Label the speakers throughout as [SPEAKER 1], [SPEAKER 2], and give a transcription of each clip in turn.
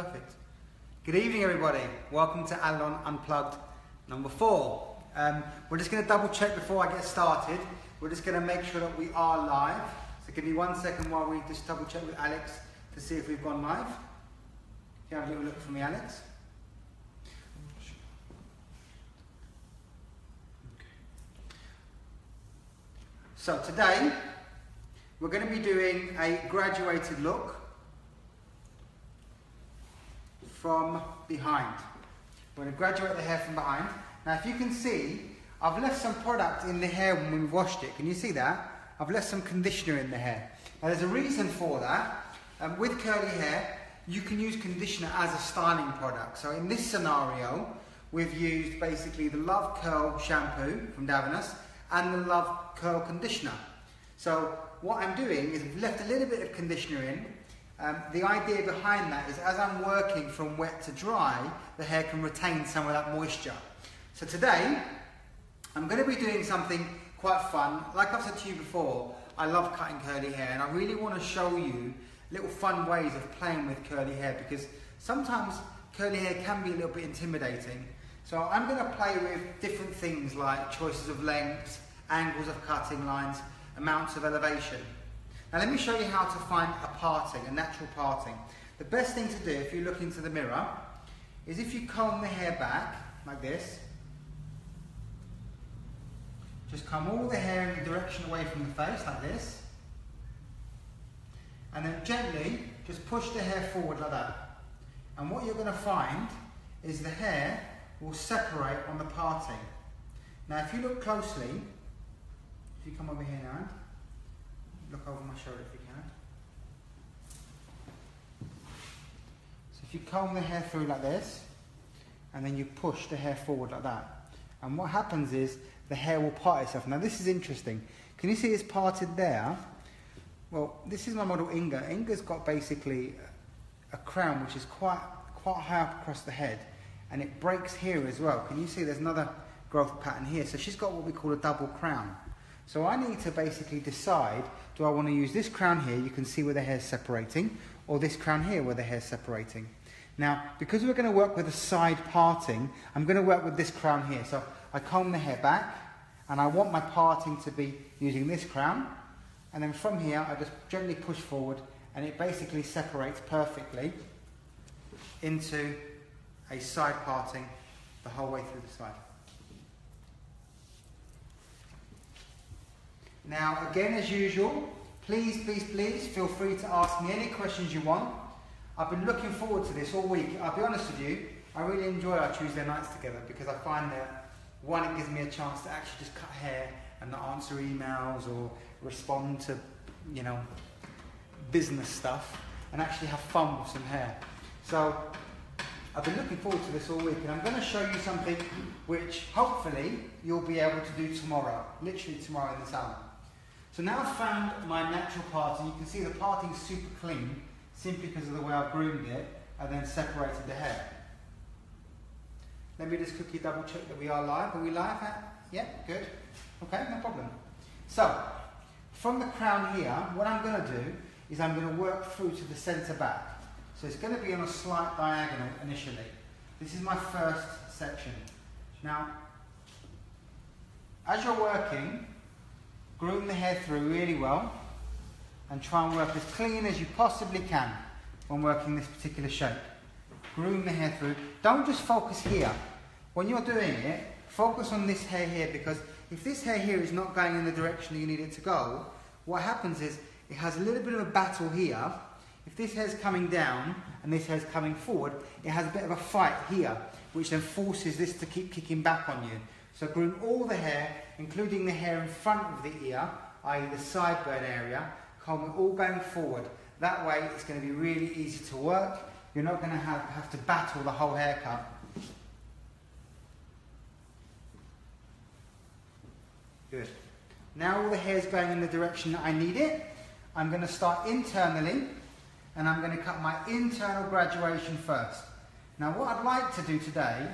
[SPEAKER 1] Perfect. Good evening, everybody. Welcome to Allilon Unplugged number 4. We're just going to double check before I get started. We're just going to make sure that we are live. So give me 1 second while we just double check with Alex to see if we've gone live. Can you have a little look for me, Alex? So today, we're going to be doing a graduated look from behind. We're going to graduate the hair from behind. Now if you can see, I've left some product in the hair when we've washed it. Can you see that? I've left some conditioner in the hair. Now there's a reason for that. With curly hair, you can use conditioner as a styling product. So in this scenario, we've used basically the Love Curl shampoo from Davinas and the Love Curl conditioner. So what I'm doing is I've left a little bit of conditioner in. The idea behind that is as I'm working from wet to dry, the hair can retain some of that moisture. So today, I'm going to be doing something quite fun. Like I've said to you before, I love cutting curly hair, and I really want to show you little fun ways of playing with curly hair, because sometimes curly hair can be a little bit intimidating. So I'm going to play with different things like choices of lengths, angles of cutting lines, amounts of elevation. Now let me show you how to find a parting, a natural parting. The best thing to do if you look into the mirror is if you comb the hair back like this, just comb all the hair in the direction away from the face like this, and then gently just push the hair forward like that. And what you're going to find is the hair will separate on the parting. Now if you look closely, if you come over here now, look over my shoulder if you can. So if you comb the hair through like this, and then you push the hair forward like that, and what happens is the hair will part itself. Now this is interesting. Can you see it's parted there? Well, this is my model Inga. Inga's got basically a crown which is quite high up across the head, and it breaks here as well. Can you see there's another growth pattern here? So she's got what we call a double crown. So I need to basically decide, do I want to use this crown here, you can see where the hair's separating, or this crown here where the hair's separating. Now, because we're going to work with a side parting, I'm going to work with this crown here. So I comb the hair back, and I want my parting to be using this crown, and then from here I just gently push forward, and it basically separates perfectly into a side parting the whole way through the side. Now, again, as usual, please feel free to ask me any questions you want. I've been looking forward to this all week. I'll be honest with you, I really enjoy our Tuesday nights together, because I find that, one, it gives me a chance to actually just cut hair and not answer emails or respond to, you know, business stuff, and actually have fun with some hair. So, I've been looking forward to this all week, and I'm going to show you something which hopefully you'll be able to do tomorrow, literally tomorrow in the salon. So now I've found my natural parting. You can see the parting's super clean, simply because of the way I've groomed it and then separated the hair. Let me just quickly double check that we are live. Are we live? Yeah, good. Okay, no problem. So, from the crown here, what I'm going to do is I'm going to work through to the centre back. So it's going to be on a slight diagonal initially. This is my first section. Now, as you're working, groom the hair through really well, and try and work as clean as you possibly can when working this particular shape. Groom the hair through. Don't just focus here. When you're doing it, focus on this hair here, because if this hair here is not going in the direction that you need it to go, what happens is it has a little bit of a battle here. If this hair's coming down and this hair's coming forward, it has a bit of a fight here, which then forces this to keep kicking back on you. So groom all the hair, including the hair in front of the ear, i.e. the sideburn area, comb it all going forward. That way it's going to be really easy to work. You're not going to have to battle the whole haircut. Good. Now all the hair's going in the direction that I need it. I'm going to start internally, and I'm going to cut my internal graduation first. Now what I'd like to do today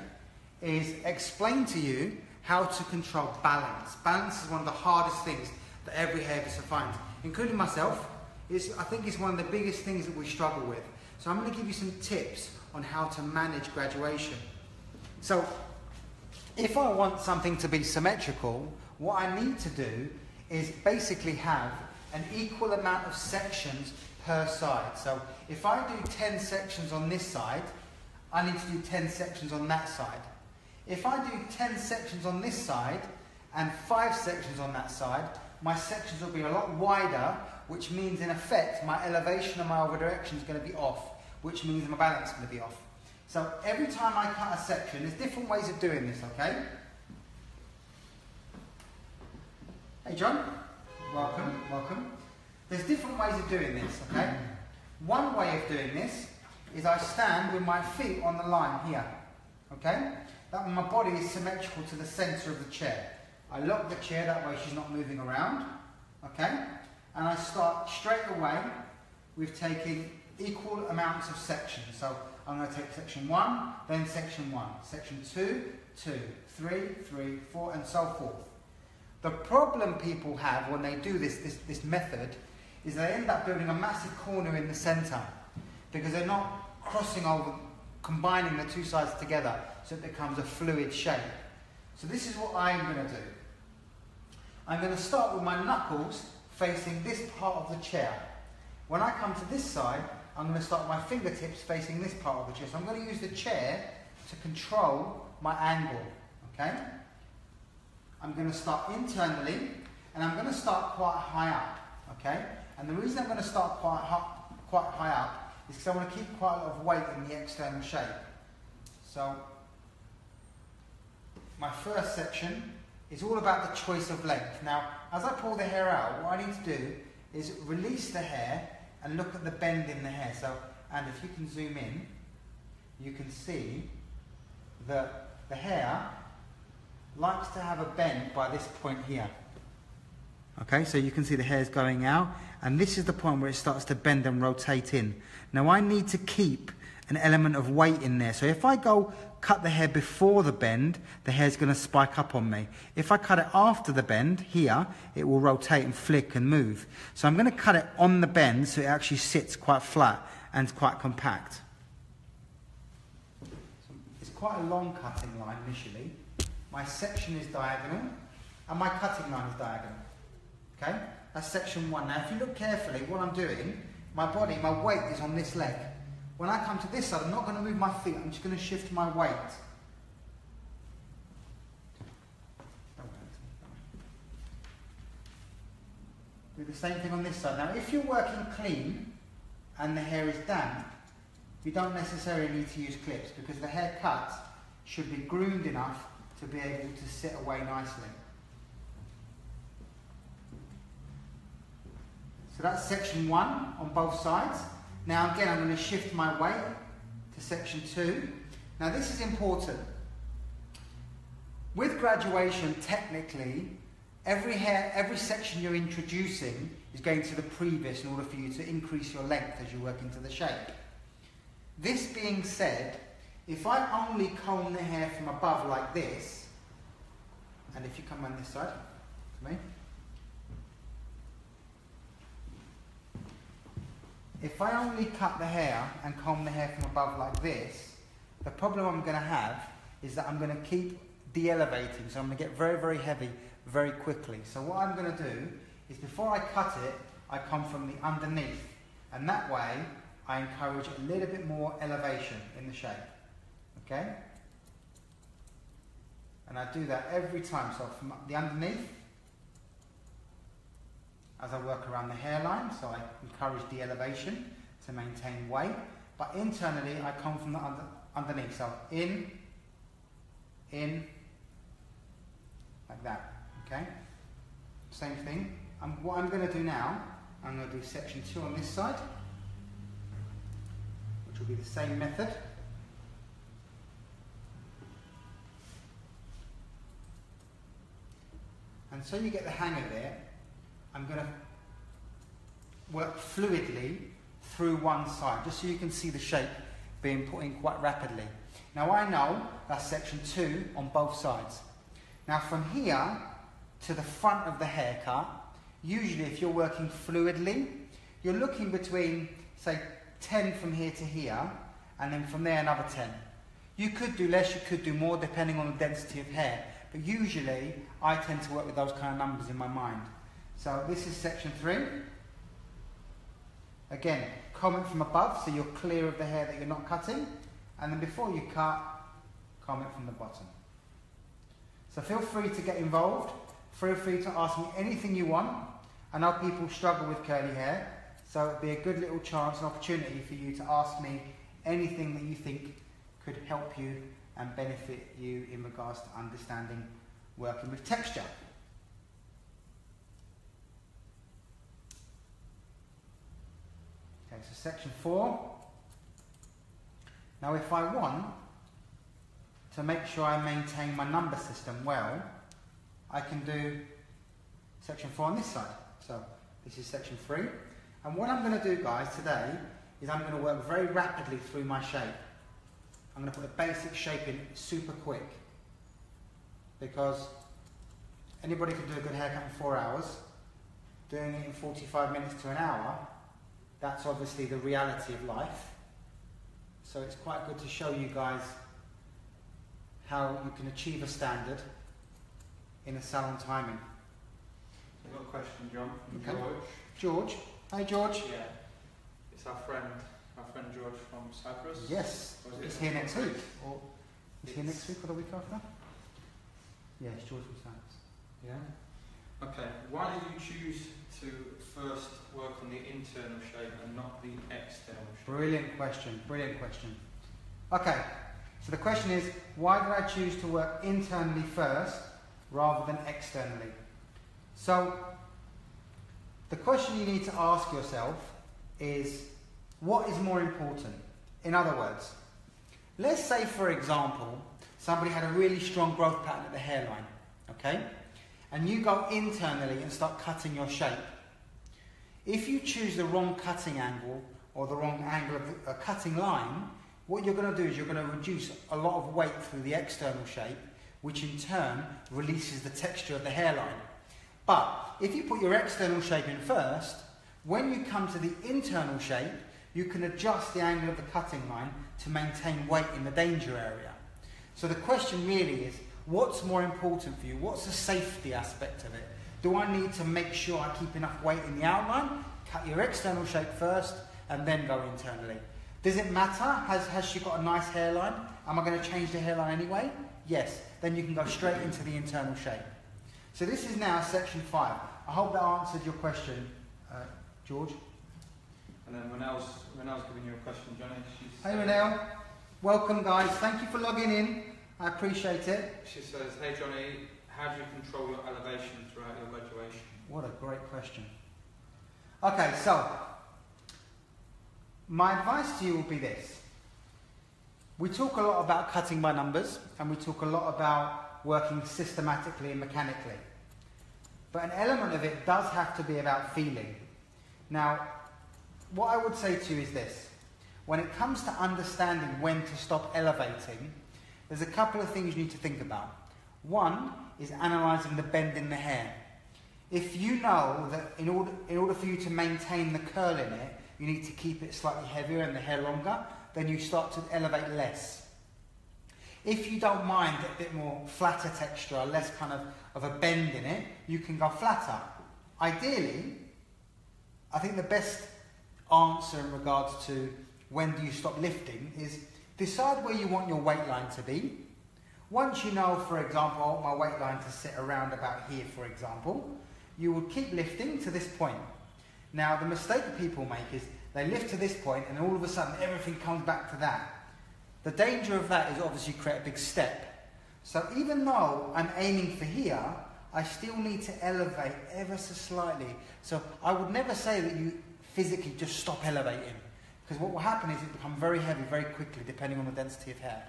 [SPEAKER 1] is explain to you how to control balance. Balance is one of the hardest things that every hairdresser finds, including myself. I think it's one of the biggest things that we struggle with. So I'm going to give you some tips on how to manage graduation. So if I want something to be symmetrical, what I need to do is basically have an equal amount of sections per side. So if I do 10 sections on this side, I need to do 10 sections on that side. If I do 10 sections on this side and 5 sections on that side, my sections will be a lot wider, which means in effect my elevation and my over direction is going to be off, which means my balance is going to be off. So every time I cut a section, there's different ways of doing this, okay? Hey John, welcome, welcome. There's different ways of doing this, okay? One way of doing this is I stand with my feet on the line here, okay? That way my body is symmetrical to the centre of the chair. I lock the chair, that way she's not moving around, okay? And I start straight away with taking equal amounts of sections. So I'm going to take section 1, then section 1, section 2, 2, 3, 3, 4, and so forth. The problem people have when they do this method is they end up building a massive corner in the centre because they're not crossing over, combining the two sides together so it becomes a fluid shape. So this is what I'm going to do. I'm going to start with my knuckles facing this part of the chair. When I come to this side, I'm going to start with my fingertips facing this part of the chair. So I'm going to use the chair to control my angle, okay? I'm going to start internally, and I'm going to start quite high up, okay? And the reason I'm going to start quite high up is because I want to keep quite a lot of weight in the external shape. So my first section is all about the choice of length. Now, as I pull the hair out, what I need to do is release the hair and look at the bend in the hair. So, and if you can zoom in, you can see that the hair likes to have a bend by this point here. Okay, so you can see the hair's going out, and this is the point where it starts to bend and rotate in. Now I need to keep an element of weight in there. So if I go cut the hair before the bend, the hair's going to spike up on me. If I cut it after the bend, here, it will rotate and flick and move. So I'm going to cut it on the bend so it actually sits quite flat and quite compact. So it's quite a long cutting line initially. My section is diagonal and my cutting line is diagonal. Okay? That's section 1. Now if you look carefully, what I'm doing, my body, my weight is on this leg. When I come to this side, I'm not going to move my feet, I'm just going to shift my weight. Do the same thing on this side. Now, if you're working clean and the hair is damp, you don't necessarily need to use clips because the hair cut should be groomed enough to be able to sit away nicely. So that's section 1 on both sides. Now again, I'm going to shift my weight to section 2. Now this is important. With graduation, technically, every section you're introducing is going to the previous in order for you to increase your length as you work into the shape. This being said, if I only comb the hair from above like this, and if you come on this side, to me, if I only cut the hair and comb the hair from above like this, the problem I'm going to have is that I'm going to keep de-elevating. So I'm going to get very, very heavy very quickly. So what I'm going to do is before I cut it, I come from the underneath. And that way, I encourage a little bit more elevation in the shape. Okay? And I do that every time. So from the underneath, as I work around the hairline, so I encourage de-elevation to maintain weight. But internally, I come from the underneath. So in, like that. Okay? Same thing. What I'm going to do now, I'm going to do section 2 on this side, which will be the same method. And so you get the hang of it, I'm going to work fluidly through one side, just so you can see the shape being put in quite rapidly. Now I know that's section 2 on both sides. Now from here to the front of the haircut, usually if you're working fluidly, you're looking between, say, 10 from here to here, and then from there another 10. You could do less, you could do more, depending on the density of hair. But usually, I tend to work with those kind of numbers in my mind. So this is section 3. Again, comment from above, so you're clear of the hair that you're not cutting. And then before you cut, comment from the bottom. So feel free to get involved. Feel free to ask me anything you want. I know people struggle with curly hair, so it'd be a good little chance and opportunity for you to ask me anything that you think could help you and benefit you in regards to understanding working with texture. Okay, so section 4. Now if I want to make sure I maintain my number system well, I can do section 4 on this side. So this is section 3. And what I'm going to do, guys, today is I'm going to work very rapidly through my shape. I'm going to put a basic shape in super quick, because anybody can do a good haircut in 4 hours. Doing it in 45 minutes to an hour, that's obviously the reality of life. So it's quite good to show you guys how you can achieve a standard in a salon timing.
[SPEAKER 2] I've got a question, John, from
[SPEAKER 1] Okay.
[SPEAKER 2] George.
[SPEAKER 1] George. Hi, George.
[SPEAKER 2] Yeah. It's our friend George from Cyprus.
[SPEAKER 1] Yes. He's here next week. Or is he here next week or the week after? Yes, George from Cyprus. Yeah.
[SPEAKER 2] Okay. Why did you choose to first work on the internal shape and not the external shape?
[SPEAKER 1] Brilliant question. Brilliant question. Okay. So the question is, why did I choose to work internally first rather than externally? So the question you need to ask yourself is, what is more important? In other words, let's say, for example, somebody had a really strong growth pattern at the hairline, okay? And you go internally and start cutting your shape. If you choose the wrong cutting angle or the wrong angle of a cutting line, what you're going to do is you're going to reduce a lot of weight through the external shape, which in turn releases the texture of the hairline. But if you put your external shape in first, when you come to the internal shape, you can adjust the angle of the cutting line to maintain weight in the danger area. So the question really is, what's more important for you? What's the safety aspect of it? Do I need to make sure I keep enough weight in the outline? Cut your external shape first and then go internally. Does it matter? Has she got a nice hairline? Am I going to change the hairline anyway? Yes. Then you can go straight into the internal shape. So this is now section 5. I hope that answered your question, George.
[SPEAKER 2] And then when I was giving you a question, Johnny,
[SPEAKER 1] Hey Renelle, welcome guys. Thank you for logging in. I appreciate it.
[SPEAKER 2] She says, "Hey Johnny, how do you control your elevation throughout your graduation?"
[SPEAKER 1] What a great question. Okay, so my advice to you will be this. We talk a lot about cutting by numbers, and we talk a lot about working systematically and mechanically. But an element of it does have to be about feeling. Now, what I would say to you is this. When it comes to understanding when to stop elevating, there's a couple of things you need to think about. One is analysing the bend in the hair. If you know that in order for you to maintain the curl in it, you need to keep it slightly heavier and the hair longer, then you start to elevate less. If you don't mind a bit more flatter texture, less kind of a bend in it, you can go flatter. Ideally, I think the best answer in regards to when do you stop lifting is decide where you want your weight line to be. Once you know, for example, I want my weight line to sit around about here, for example, you would keep lifting to this point. Now, the mistake that people make is they lift to this point and all of a sudden everything comes back to that. The danger of that is obviously create a big step. So even though I'm aiming for here, I still need to elevate ever so slightly. So I would never say that you physically just stop elevating, because what will happen is it will become very heavy very quickly depending on the density of hair.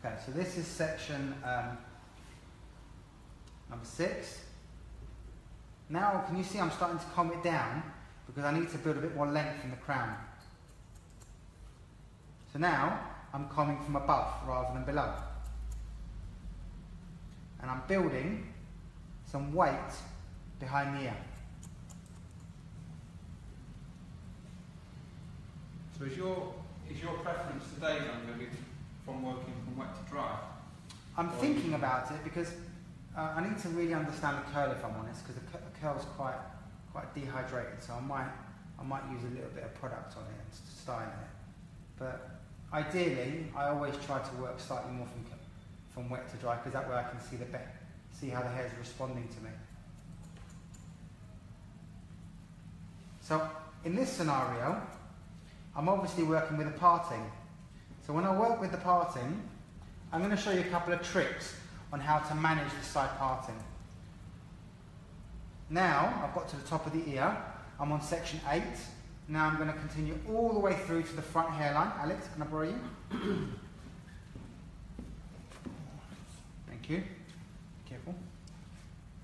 [SPEAKER 1] Okay, so this is section number 6. Now, can you see I'm starting to comb it down because I need to build a bit more length in the crown. So now, I'm combing from above rather than below. I'm building some weight behind the ear.
[SPEAKER 2] So is your preference today then going to be from working from wet to dry?
[SPEAKER 1] I'm thinking about it because I need to really understand the curl, if I'm honest, because the curl's quite dehydrated, so I might use a little bit of product on it and style it. But ideally, I always try to work slightly more from wet to dry, because that way I can see how the hair is responding to me. So in this scenario, I'm obviously working with a parting. So when I work with the parting, I'm going to show you a couple of tricks on how to manage the side parting. Now I've got to the top of the ear, I'm on section 8. Now I'm going to continue all the way through to the front hairline. Alex, can I borrow you? Thank you. Careful.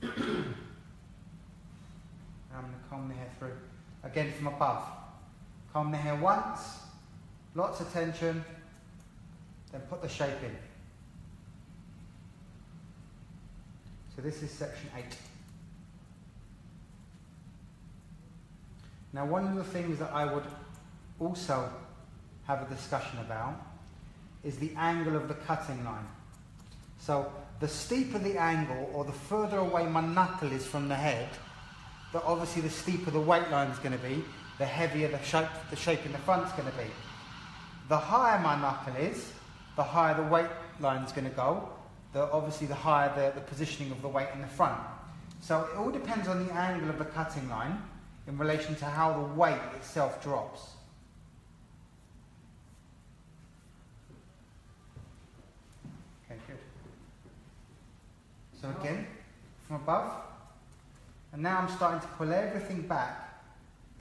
[SPEAKER 1] Now I'm going to comb the hair through. Again from above. Comb the hair once, lots of tension, then put the shape in. So this is section 8. Now one of the things that I would also have a discussion about is the angle of the cutting line. So the steeper the angle, or the further away my knuckle is from the head, obviously the steeper the weight line is going to be, the heavier the shape in the front is going to be. The higher my knuckle is, the higher the weight line is going to go, obviously the higher the positioning of the weight in the front. So it all depends on the angle of the cutting line in relation to how the weight itself drops. Okay, good. So again, from above, and now I'm starting to pull everything back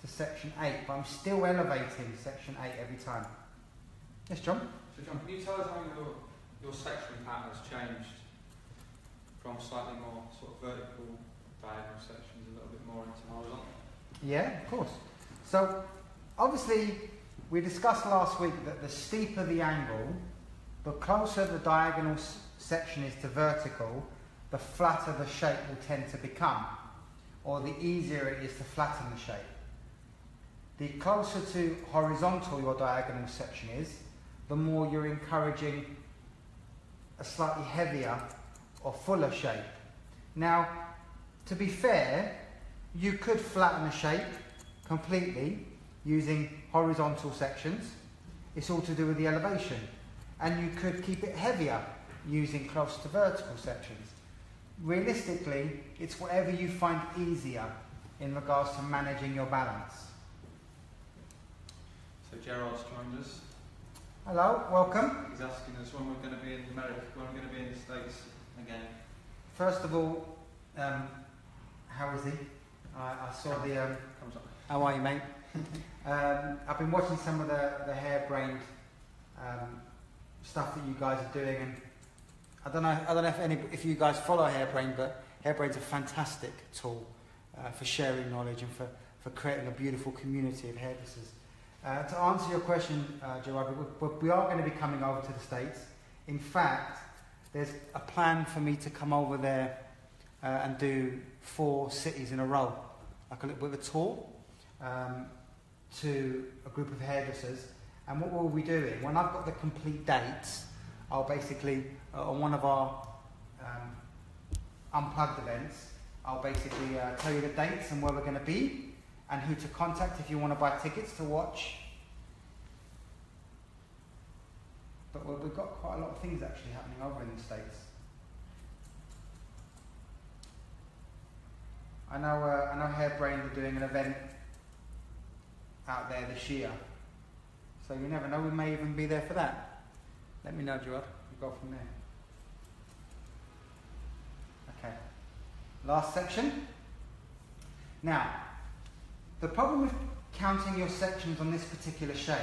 [SPEAKER 1] to section 8, but I'm still elevating section 8 every time. Yes, John?
[SPEAKER 2] So John, can you tell us how your section pattern has changed from slightly more sort of vertical diagonal sections a little bit more into horizontal?
[SPEAKER 1] Yeah, of course. So obviously we discussed last week that the steeper the angle, the closer the diagonal section is to vertical, the flatter the shape will tend to become, or the easier it is to flatten the shape. The closer to horizontal your diagonal section is, the more you're encouraging a slightly heavier or fuller shape. Now, to be fair, you could flatten a shape completely using horizontal sections. It's all to do with the elevation. And you could keep it heavier using close to vertical sections. Realistically, it's whatever you find easier in regards to managing your balance.
[SPEAKER 2] So Gerard's joined us.
[SPEAKER 1] Hello, welcome.
[SPEAKER 2] He's asking us when we're going to be in America, when we're going to be in the States again.
[SPEAKER 1] First of all, how is he? I saw the...
[SPEAKER 2] Comes up.
[SPEAKER 1] How are you, mate? I've been watching some of the hair-brained stuff that you guys are doing, and I don't know if you guys follow Hairbrained, but Hairbrained's a fantastic tool for sharing knowledge and for creating a beautiful community of hairdressers. To answer your question, Gerard, we are going to be coming over to the States. In fact, there's a plan for me to come over there and do 4 cities in a row, like a little bit of a tour to a group of hairdressers. And what we'll be doing, when I've got the complete dates, I'll basically, on one of our unplugged events, I'll basically tell you the dates and where we're going to be and who to contact if you want to buy tickets to watch. But we've got quite a lot of things actually happening over in the States. I know Hairbrained are doing an event out there this year. So you never know, we may even be there for that. Let me know, Gerard. We'll go from there. Okay. Last section. Now, the problem with counting your sections on this particular shape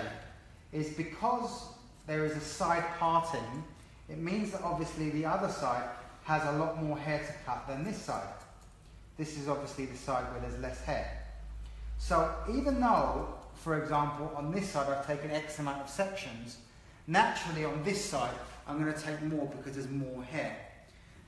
[SPEAKER 1] is because there is a side parting, it means that obviously the other side has a lot more hair to cut than this side. This is obviously the side where there's less hair. So even though, for example, on this side I've taken X amount of sections, naturally on this side I'm going to take more because there's more hair.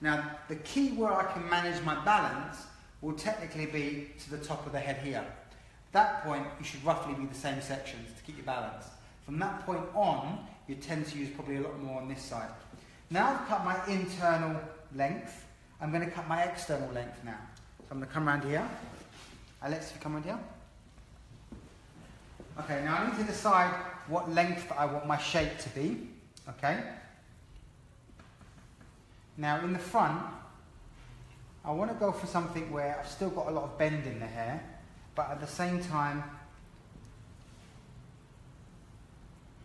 [SPEAKER 1] Now, the key where I can manage my balance will technically be to the top of the head here. At that point, you should roughly be the same sections to keep your balance. From that point on, you tend to use probably a lot more on this side. Now I've cut my internal length, I'm going to cut my external length now. So I'm going to come around here. Alex, if you come around here. Okay, now I need to decide what length I want my shape to be. Okay. Now in the front, I want to go for something where I've still got a lot of bend in the hair, but at the same time,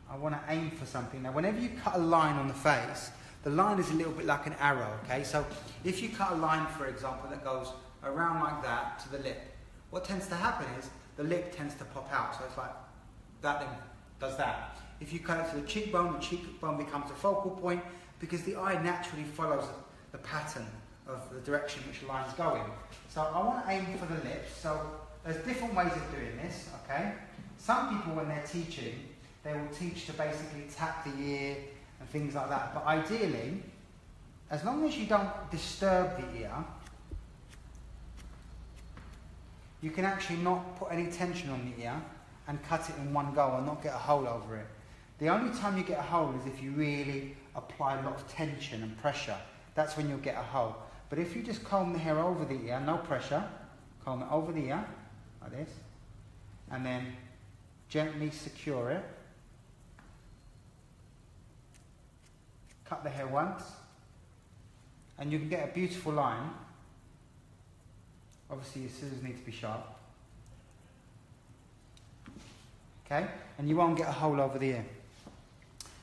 [SPEAKER 1] I want to aim for something. Now whenever you cut a line on the face, the line is a little bit like an arrow, okay? So if you cut a line, for example, that goes around like that to the lip, what tends to happen is the lip tends to pop out. So it's like that then does that. If you cut it to the cheekbone becomes a focal point because the eye naturally follows the pattern of the direction which the line's going. So I want to aim for the lips. So there's different ways of doing this, okay? Some people, when they're teaching, they will teach to basically tap the ear and things like that. But ideally, as long as you don't disturb the ear, you can actually not put any tension on the ear and cut it in one go and not get a hole over it. The only time you get a hole is if you really apply a lot of tension and pressure. That's when you'll get a hole. But if you just comb the hair over the ear, no pressure, comb it over the ear, like this, and then gently secure it. Cut the hair once, and you can get a beautiful line. Obviously your scissors need to be sharp. Okay, and you won't get a hole over the ear.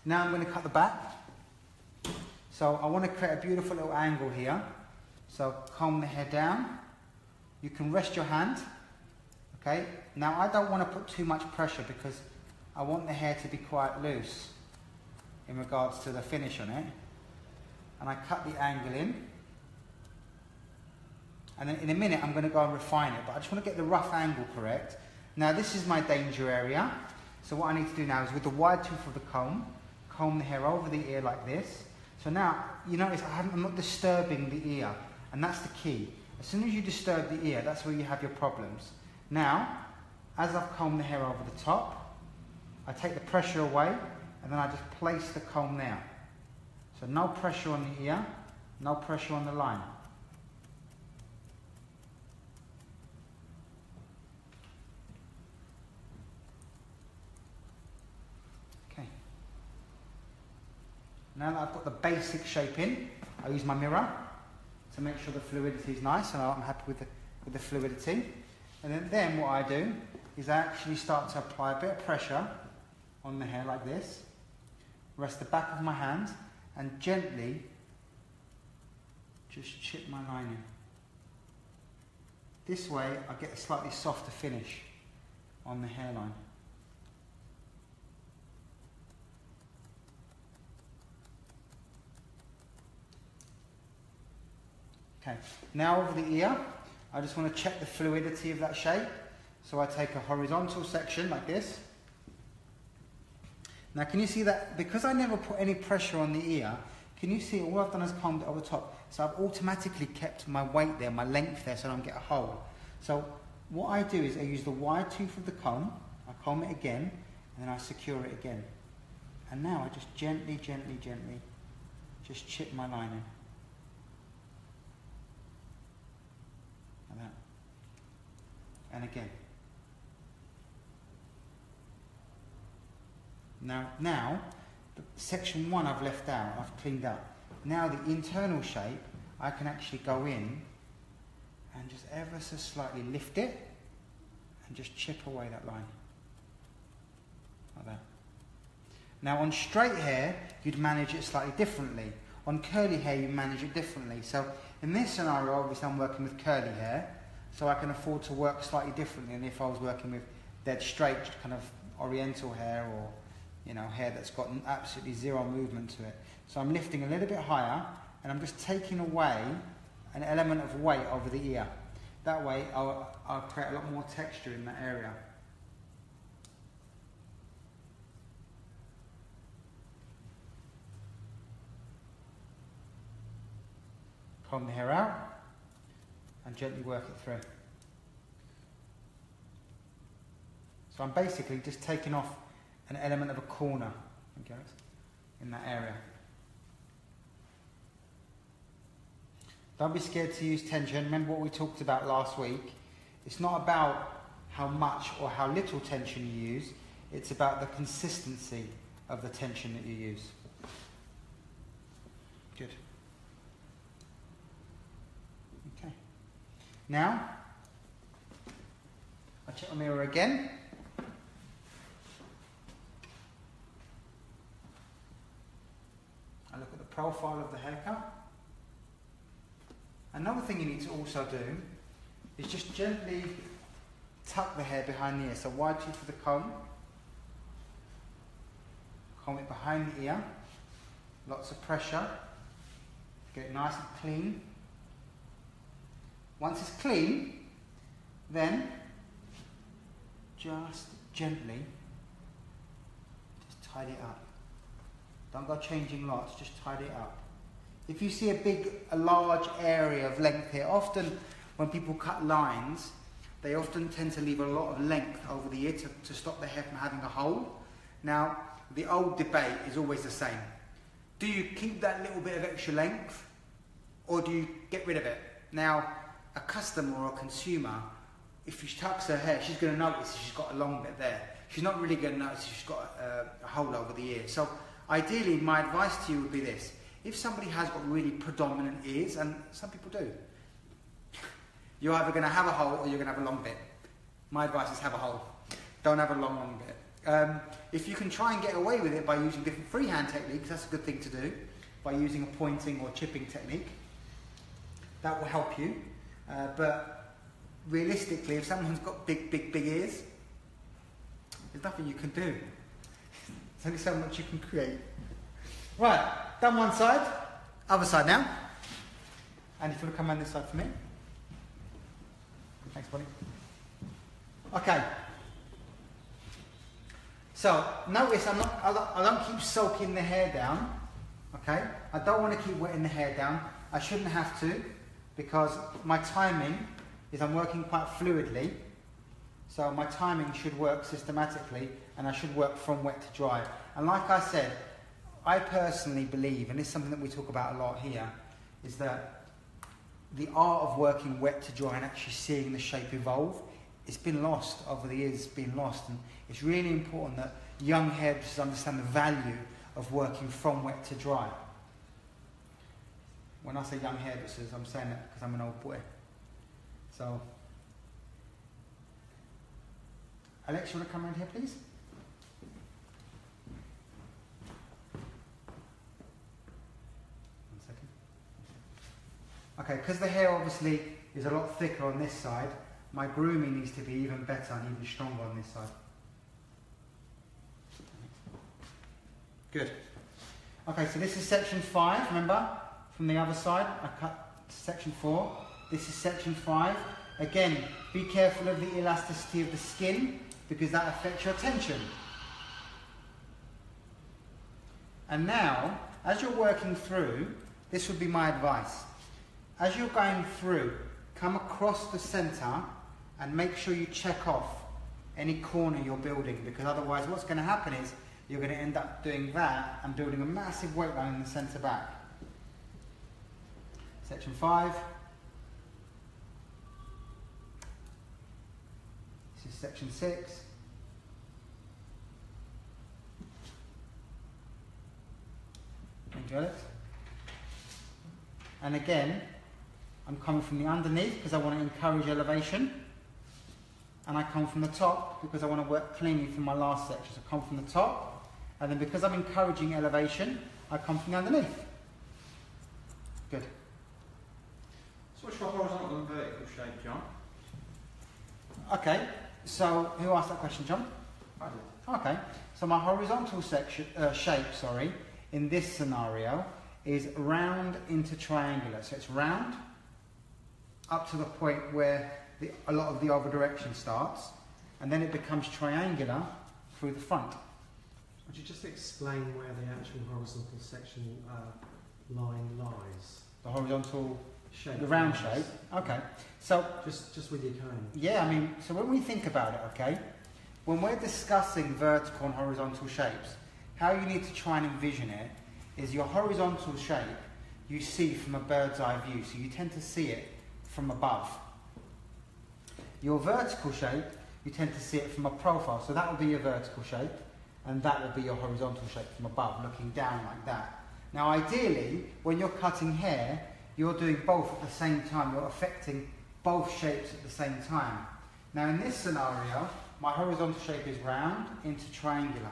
[SPEAKER 1] Now I'm going to cut the back. So I want to create a beautiful little angle here. So comb the hair down. You can rest your hand. Okay, now I don't want to put too much pressure because I want the hair to be quite loose in regards to the finish on it. And I cut the angle in. And then in a minute I'm going to go and refine it, but I just want to get the rough angle correct. Now this is my danger area. So what I need to do now is with the wide tooth of the comb the hair over the ear like this. So now, you notice I'm not disturbing the ear, and that's the key. As soon as you disturb the ear, that's where you have your problems. Now, as I've combed the hair over the top, I take the pressure away, and then I just place the comb there. So no pressure on the ear, no pressure on the line. Now that I've got the basic shape in, I use my mirror to make sure the fluidity is nice, and I'm happy with the fluidity. And then what I do is I actually start to apply a bit of pressure on the hair like this, rest the back of my hand, and gently just chip my line in. This way I get a slightly softer finish on the hairline. Okay, now over the ear, I just want to check the fluidity of that shape. So I take a horizontal section like this. Now can you see that because I never put any pressure on the ear, can you see all I've done is combed it over the top. So I've automatically kept my weight there, my length there, so I don't get a hole. So what I do is I use the wide tooth of the comb, I comb it again, and then I secure it again. And now I just gently just chip my line in. Like that. And again. Now, the section 1 I've left out, I've cleaned up. Now the internal shape, I can actually go in and just ever so slightly lift it and just chip away that line. Like that. Now on straight hair, you'd manage it slightly differently. On curly hair, you manage it differently. So in this scenario, obviously I'm working with curly hair, so I can afford to work slightly differently than if I was working with dead straight, kind of oriental hair, or hair that's got absolutely zero movement to it. So I'm lifting a little bit higher, and I'm just taking away an element of weight over the ear. That way, I'll create a lot more texture in that area. comb the hair out and gently work it through. So I'm basically just taking off an element of a corner, okay, in that area. Don't be scared to use tension. Remember what we talked about last week. It's not about how much or how little tension you use. It's about the consistency of the tension that you use. Good. Okay. Now, I'll check my mirror again. I look at the profile of the haircut. Another thing you need to also do is just gently tuck the hair behind the ear. So wide tooth for the comb. Comb it behind the ear. Lots of pressure. Get it nice and clean. Once it's clean, then just gently just tidy it up. Don't go changing lots, just tidy it up. If you see a large area of length here, often when people cut lines, they often tend to leave a lot of length over the ear to stop the hair from having a hole. Now, the old debate is always the same. Do you keep that little bit of extra length, or do you get rid of it? Now, a customer or a consumer, if she tucks her hair, she's going to notice she's got a long bit there. She's not really going to notice she's got a hole over the ear. So, ideally, my advice to you would be this. If somebody has got really predominant ears, and some people do, you're either going to have a hole or you're going to have a long bit. My advice is have a hole. Don't have a long bit. If you can try and get away with it by using different freehand techniques, that's a good thing to do. By using a pointing or chipping technique, that will help you. But realistically, if someone's got big ears, there's nothing you can do. There's only so much you can create. Right, done one side, other side now. And if you want to come around this side for me. Thanks, buddy. Okay. So, notice I don't keep soaking the hair down. Okay? I don't want to keep wetting the hair down. I shouldn't have to, because my timing is I'm working quite fluidly. So my timing should work systematically, and I should work from wet to dry. And like I said, I personally believe, and this is something that we talk about a lot here, is that the art of working wet to dry and actually seeing the shape evolve, it's been lost over the years, it's been lost. And it's really important that young hairdressers understand the value of working from wet to dry. When I say young hairdressers, I'm saying that because I'm an old boy. So, Alex, you want to come around here, please? Okay, because the hair obviously is a lot thicker on this side, my grooming needs to be even better and even stronger on this side. Good. Okay, so this is section 5, remember? From the other side, I cut section 4. This is section 5. Again, be careful of the elasticity of the skin, because that affects your tension. And now, as you're working through, this would be my advice. As you're going through, come across the centre and make sure you check off any corner you're building, because otherwise what's going to happen is you're going to end up doing that and building a massive weight line in the centre back. Section 5. This is section 6. Enjoy it. And again, I'm coming from the underneath because I want to encourage elevation. And I come from the top because I want to work cleanly from my last section. So I come from the top, and then because I'm encouraging elevation, I come from the underneath. Good.
[SPEAKER 2] So what's your horizontal and vertical shape, John?
[SPEAKER 1] Okay, so who asked that question, John?
[SPEAKER 2] I did.
[SPEAKER 1] Okay, so my horizontal shape, in this scenario is round into triangular. So it's round up to the point where a lot of the other direction starts, and then it becomes triangular through the front.
[SPEAKER 3] Would you just explain where the actual horizontal section line lies?
[SPEAKER 1] The horizontal
[SPEAKER 3] shape.
[SPEAKER 1] The round shape. Okay. So
[SPEAKER 3] Just with your cone.
[SPEAKER 1] yeah, I mean, so when we think about it, okay, when we're discussing vertical and horizontal shapes, how you need to try and envision it is your horizontal shape you see from a bird's eye view, so you tend to see it from above. Your vertical shape, you tend to see it from a profile, so that will be your vertical shape, and that will be your horizontal shape from above, looking down like that. Now ideally, when you're cutting hair, you're doing both at the same time, you're affecting both shapes at the same time. Now in this scenario, my horizontal shape is round into triangular.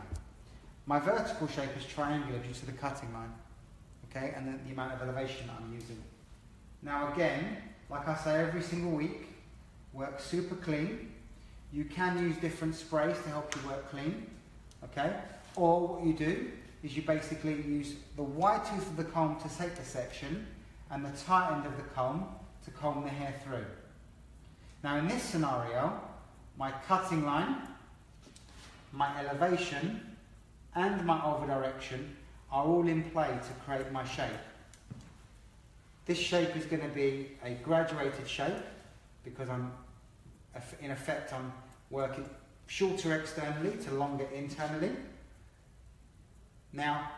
[SPEAKER 1] My vertical shape is triangular due to the cutting line, okay, and then the amount of elevation that I'm using. Now again, like I say every single week, work super clean. You can use different sprays to help you work clean, okay? Or what you do is you basically use the wide tooth of the comb to take the section and the tight end of the comb to comb the hair through. Now in this scenario, my cutting line, my elevation, and my over direction are all in play to create my shape. This shape is going to be a graduated shape because in effect I'm working shorter externally to longer internally. Now,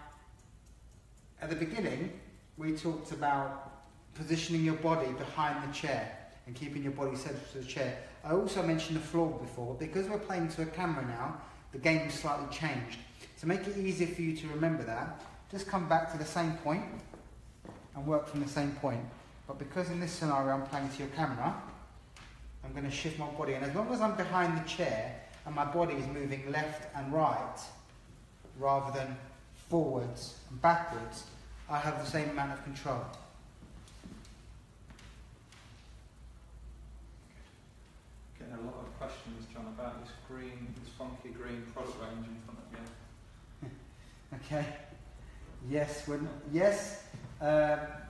[SPEAKER 1] at the beginning, we talked about positioning your body behind the chair and keeping your body central to the chair. I also mentioned the floor before. Because we're playing to a camera now, the game has slightly changed. To make it easier for you to remember that, just come back to the same point and work from the same point. But because in this scenario I'm playing to your camera, I'm going to shift my body, and as long as I'm behind the chair and my body is moving left and right rather than forwards and backwards, I have the same amount of control.
[SPEAKER 2] Getting a lot of questions, John, about this funky green product range in front of you.
[SPEAKER 1] Okay. Yes,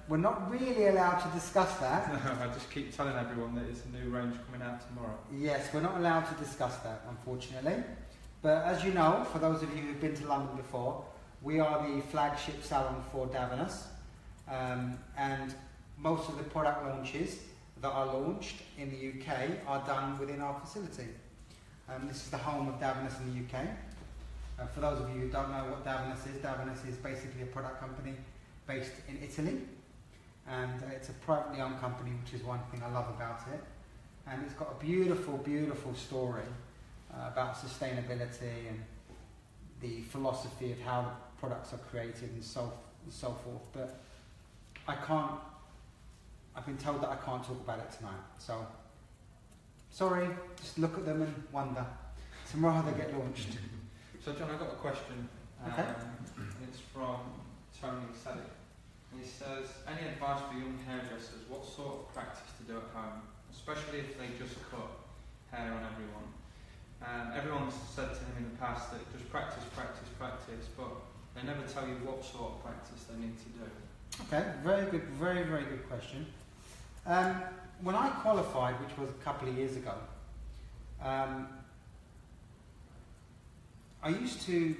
[SPEAKER 1] we're not really allowed to discuss that.
[SPEAKER 2] No, I just keep telling everyone that it's a new range coming out tomorrow.
[SPEAKER 1] Yes, we're not allowed to discuss that, unfortunately. But as you know, for those of you who've been to London before, we are the flagship salon for Davernus, and most of the product launches that are launched in the UK are done within our facility. This is the home of Davernus in the UK. For those of you who don't know what Davernus is basically a product company based in Italy, and it's a privately owned company, which is one thing I love about it. And it's got a beautiful, beautiful story about sustainability and the philosophy of how the products are created and so forth. But I've been told that I can't talk about it tonight. So, sorry, just look at them and wonder. Tomorrow they get launched.
[SPEAKER 2] So John, I've got a question.
[SPEAKER 1] Okay.
[SPEAKER 2] And it's from Tony Selig. And he says, any advice for young hairdressers, what sort of practice to do at home, especially if they just cut hair on everyone? And everyone's said to him in the past that just practice, practice, practice, but they never tell you what sort of practice they need to do.
[SPEAKER 1] Okay, very good, very, very good question. When I qualified, which was a couple of years ago, I used to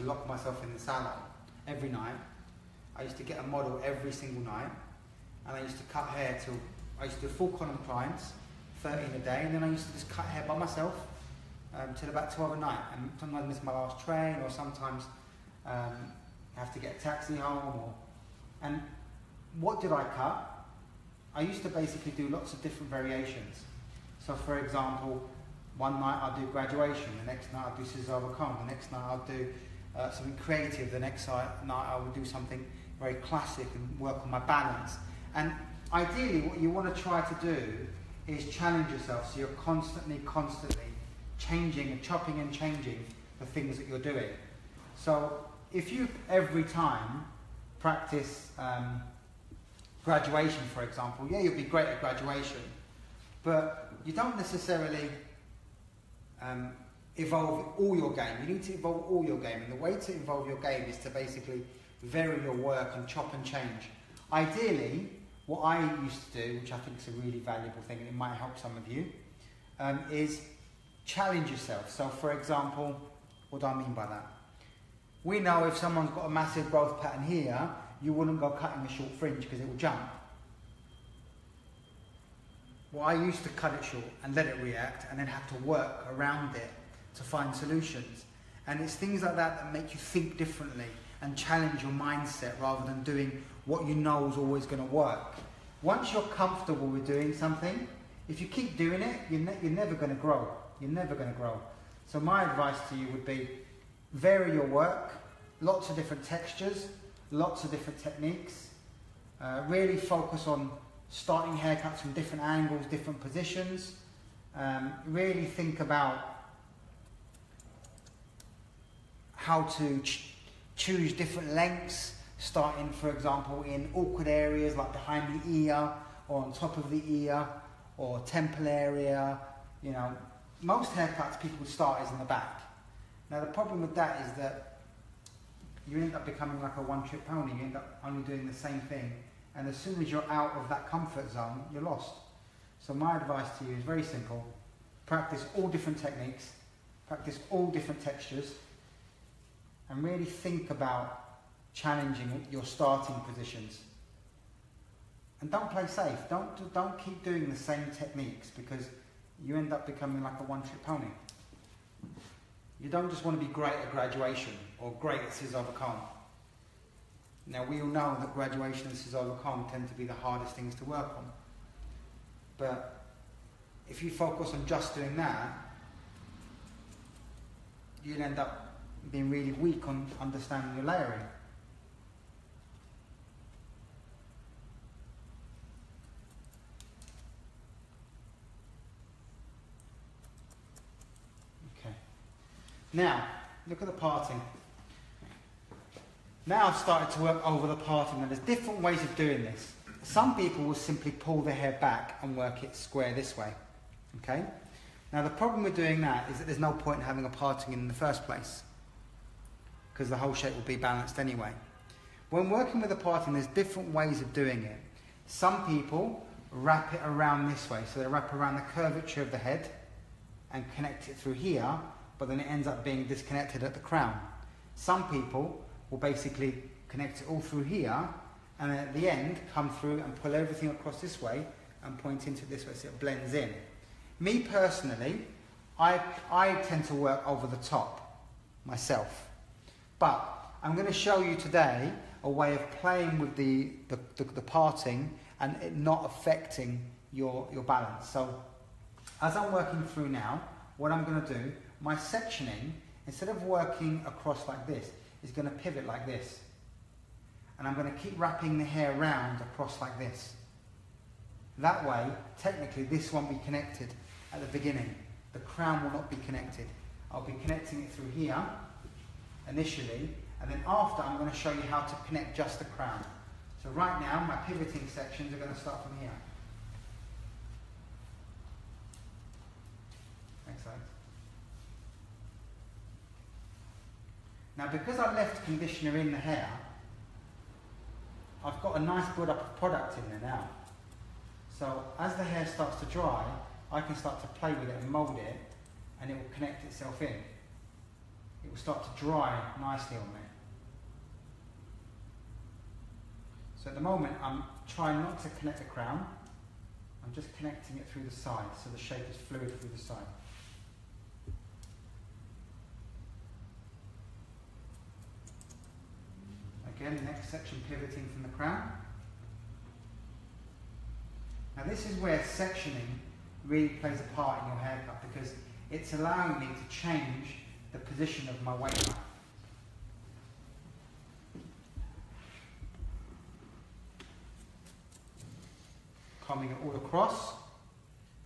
[SPEAKER 1] lock myself in the salon every night. I used to get a model every single night, and I used to cut hair I used to do full column clients, 13 a day, and then I used to just cut hair by myself till about 12 at night, and sometimes miss my last train, or sometimes have to get a taxi home. And what did I cut? I used to basically do lots of different variations. So for example, one night I'll do graduation, the next night I'll do scissors over comb, the next night I'll do something creative, the next night I will do something very classic and work on my balance. And ideally what you want to try to do is challenge yourself, so you're constantly changing and chopping and changing the things that you're doing. So if you every time practice graduation, for example, yeah, you'll be great at graduation, but you don't necessarily evolve all your game. You need to evolve all your game, and the way to evolve your game is to basically vary your work and chop and change. Ideally, what I used to do, which I think is a really valuable thing, and it might help some of you, is challenge yourself. So for example, what do I mean by that? We know if someone's got a massive growth pattern here, you wouldn't go cutting a short fringe because it will jump. Well, I used to cut it short and let it react and then have to work around it to find solutions. And it's things like that that make you think differently and challenge your mindset rather than doing what you know is always going to work. Once you're comfortable with doing something, if you keep doing it, you're never going to grow. You're never going to grow. So my advice to you would be, vary your work, lots of different textures, lots of different techniques. Really focus on starting haircuts from different angles, different positions. Really think about how to choose different lengths, starting, for example, in awkward areas like behind the ear or on top of the ear or temple area. You know, most haircuts people would start is in the back. Now the problem with that is that you end up becoming like a one-trick pony. You end up only doing the same thing, and as soon as you're out of that comfort zone, you're lost. So my advice to you is very simple. Practice all different techniques, practice all different textures, and really think about challenging your starting positions. And don't play safe. Don't keep doing the same techniques, because you end up becoming like a one-trick pony. You don't just want to be great at graduation or great at scissors over comb. Now we all know that graduation and scissors over comb tend to be the hardest things to work on. But if you focus on just doing that, you'll end up being really weak on understanding your layering. Okay. Now, look at the parting. Now I've started to work over the parting, and there's different ways of doing this. Some people will simply pull their hair back and work it square this way. Okay? Now the problem with doing that is that there's no point in having a parting in the first place, because the whole shape will be balanced anyway. When working with a parting, there's different ways of doing it. Some people wrap it around this way, so they wrap around the curvature of the head and connect it through here, but then it ends up being disconnected at the crown. Some people will basically connect it all through here, and then at the end come through and pull everything across this way and point into it this way so it blends in. Me personally, I tend to work over the top myself. But I'm going to show you today a way of playing with the parting and it not affecting your balance. So as I'm working through now, what I'm going to do, my sectioning, instead of working across like this, is going to pivot like this. And I'm going to keep wrapping the hair round across like this. That way, technically, this won't be connected at the beginning. The crown will not be connected. I'll be connecting it through here initially, and then after I'm going to show you how to connect just the crown. So right now my pivoting sections are going to start from here. Next slide. Now because I left conditioner in the hair, I've got a nice build-up of product in there now. So as the hair starts to dry, I can start to play with it and mould it, and it will connect itself in. It will start to dry nicely on me. So at the moment, I'm trying not to connect the crown. I'm just connecting it through the side, so the shape is fluid through the side. Again, next section pivoting from the crown. Now this is where sectioning really plays a part in your haircut, because it's allowing me to change the position of my weight line. Combing it all across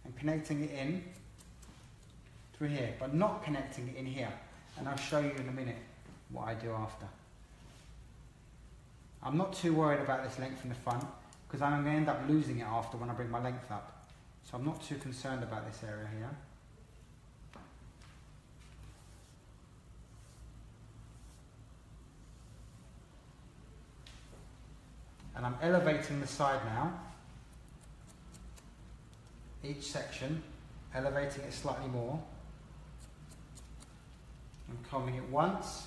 [SPEAKER 1] and connecting it in through here, but not connecting it in here. And I'll show you in a minute what I do after. I'm not too worried about this length in the front, because I'm going to end up losing it after when I bring my length up. So I'm not too concerned about this area here. And I'm elevating the side now. Each section, elevating it slightly more. I'm combing it once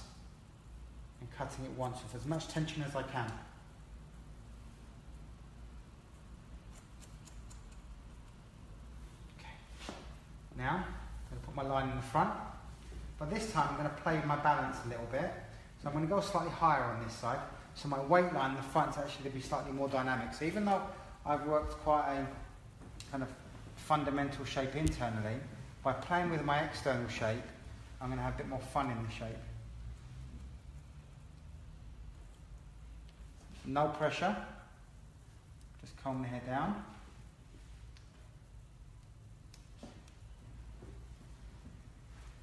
[SPEAKER 1] and cutting it once with as much tension as I can. my line in the front. But this time I'm going to play with my balance a little bit. So I'm going to go slightly higher on this side. So my weight line in the front is actually going to be slightly more dynamic. So even though I've worked quite a kind of fundamental shape internally, by playing with my external shape, I'm going to have a bit more fun in the shape. No pressure. Just calm the hair down.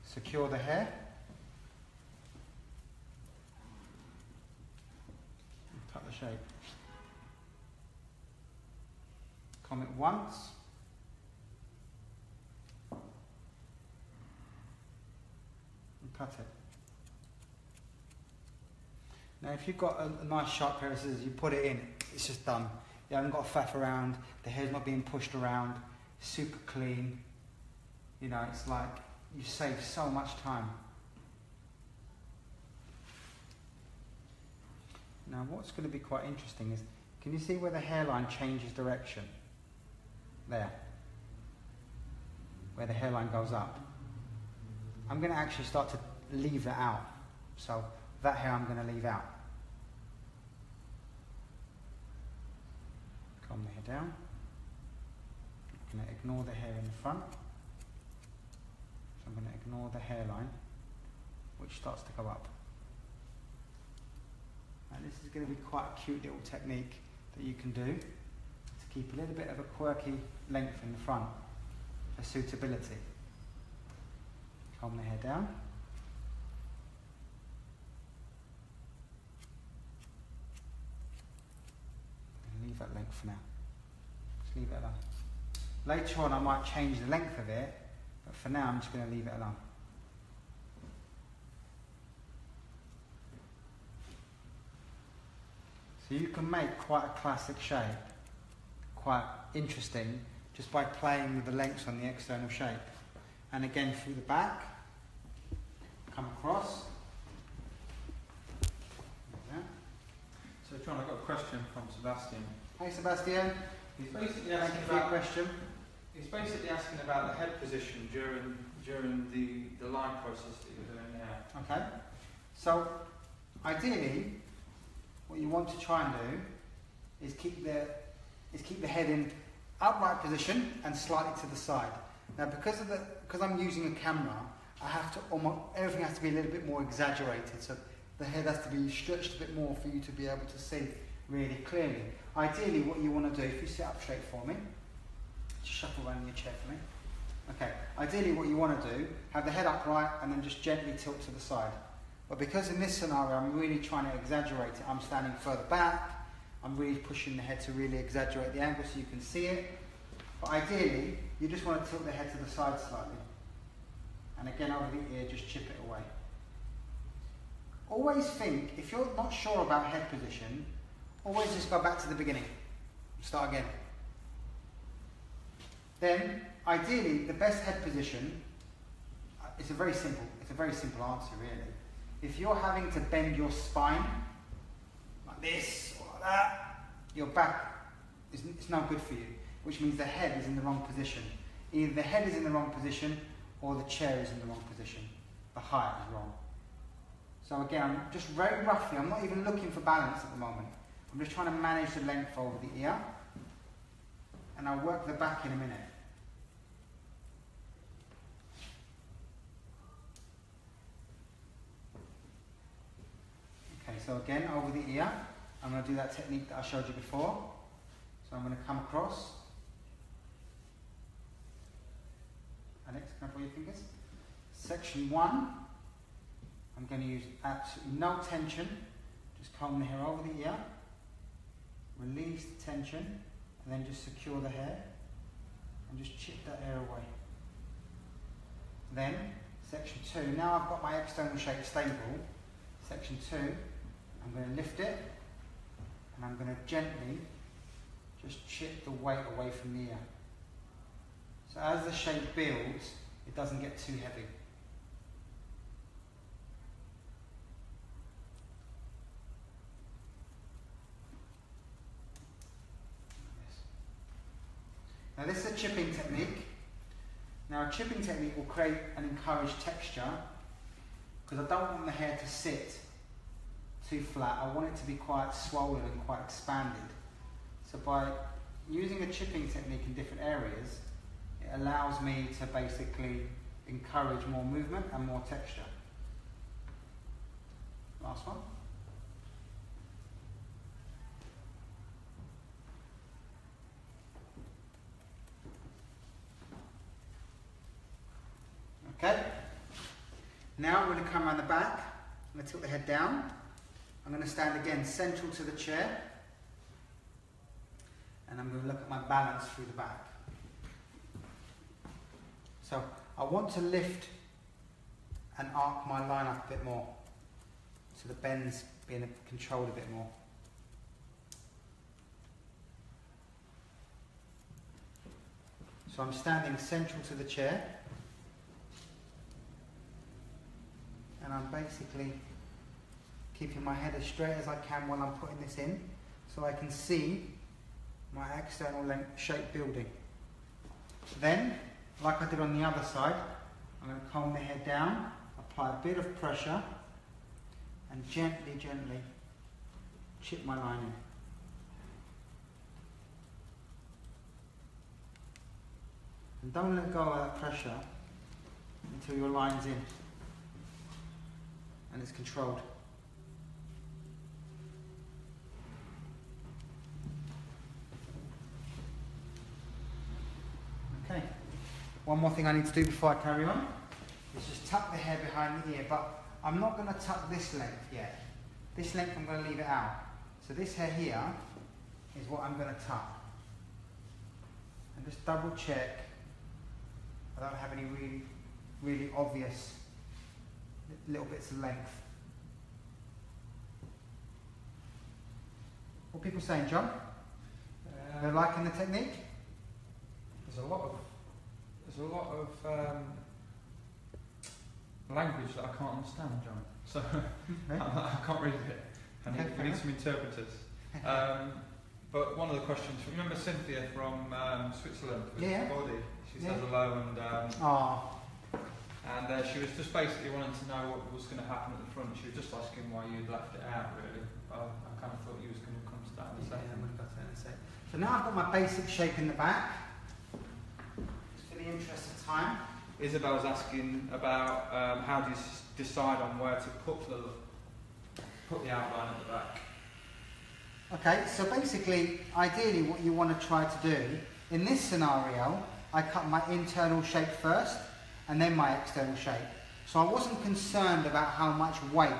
[SPEAKER 1] Secure the hair. Cut the shape. Comb it once. And cut it. Now if you've got a nice sharp pair of scissors, you put it in, it's just done. You haven't got to faff around, the hair's not being pushed around, super clean. You know, it's like you save so much time. Now what's going to be quite interesting is, can you see where the hairline changes direction? There. Where the hairline goes up. I'm going to actually start to leave that out. So that hair I'm going to leave out. Comb the hair down. I'm going to ignore the hair in the front. So I'm going to ignore the hairline, which starts to go up. Now this is going to be quite a cute little technique that you can do to keep a little bit of a quirky length in the front for suitability. Comb the hair down. Leave that length for now. Just leave it alone. Later on I might change the length of it, but for now I'm just going to leave it alone. So you can make quite a classic shape, quite interesting, just by playing with the lengths on the external shape. And again through the back, come across.
[SPEAKER 2] So John, I've got a question from Sebastian.
[SPEAKER 1] Hey Sebastian.
[SPEAKER 2] He's basically
[SPEAKER 1] Thank
[SPEAKER 2] asking
[SPEAKER 1] you for your
[SPEAKER 2] about
[SPEAKER 1] question.
[SPEAKER 2] He's basically asking about the head position during the line process that you're doing now.
[SPEAKER 1] Okay. So ideally, what you want to try and do is keep the head in upright position and slightly to the side. Now because I'm using a camera, I have to everything has to be a little bit more exaggerated. So the head has to be stretched a bit more for you to be able to see really clearly. Ideally, what you want to do, if you sit up straight for me, just shuffle around in your chair for me. Okay, ideally what you want to do, have the head upright and then just gently tilt to the side. But because in this scenario I'm really trying to exaggerate it, I'm standing further back, I'm really pushing the head to really exaggerate the angle so you can see it. But ideally, you just want to tilt the head to the side slightly. And again over the ear, just chip it away. Always think, if you're not sure about head position, always just go back to the beginning. Start again. Then, ideally, the best head position, it's a very simple answer really. If you're having to bend your spine, like this or like that, your back, it's no good for you, which means the head is in the wrong position. Either the head is in the wrong position or the chair is in the wrong position. The height is wrong. So again, I'm just very roughly, I'm not even looking for balance at the moment. I'm just trying to manage the length over the ear. And I'll work the back in a minute. Okay, so again, over the ear, I'm going to do that technique that I showed you before. So I'm going to come across. Alex, can I pull your fingers? Section 1. I'm going to use absolutely no tension. Just comb the hair over the ear. Release the tension. And then just secure the hair. And just chip that hair away. Then, section 2. Now I've got my external shape stable. Section 2. I'm going to lift it. And I'm going to gently just chip the weight away from the ear. So as the shape builds, it doesn't get too heavy. Now this is a chipping technique. Now a chipping technique will create and encourage texture, because I don't want the hair to sit too flat. I want it to be quite swollen and quite expanded. So by using a chipping technique in different areas, it allows me to basically encourage more movement and more texture. Last one. Okay. Now I'm going to come around the back. I'm going to tilt the head down. I'm going to stand again central to the chair. And I'm going to look at my balance through the back. So I want to lift and arc my line up a bit more, so the bend's being controlled a bit more. So I'm standing central to the chair, and I'm basically keeping my head as straight as I can while I'm putting this in, so I can see my external length shape building. Then, like I did on the other side, I'm going to comb the head down, apply a bit of pressure, and gently, gently chip my line in. And don't let go of that pressure until your line's in and it's controlled. Okay, one more thing I need to do before I carry on is just tuck the hair behind the ear, but I'm not going to tuck this length yet. This length I'm going to leave it out. So this hair here is what I'm going to tuck. And just double check I don't have any really obvious little bits of length. What are people saying, John? They're liking the technique?
[SPEAKER 2] There's a lot of language that I can't understand, John. So I can't read it. We need some interpreters. But one of the questions, remember Cynthia from Switzerland with the body? She says hello, and she was just basically wanting to know what was going to happen at the front. She was just asking why you'd left it out, really. I kind of thought you was going to come to that in a second.
[SPEAKER 1] I'm going to go to that in a second. So now I've got my basic shape in the back. Just for the interest of time.
[SPEAKER 2] Isabel was asking about how do you decide on where to put the outline at the back.
[SPEAKER 1] Okay, so basically, ideally what you want to try to do, in this scenario, I cut my internal shape first, and then my external shape. So I wasn't concerned about how much weight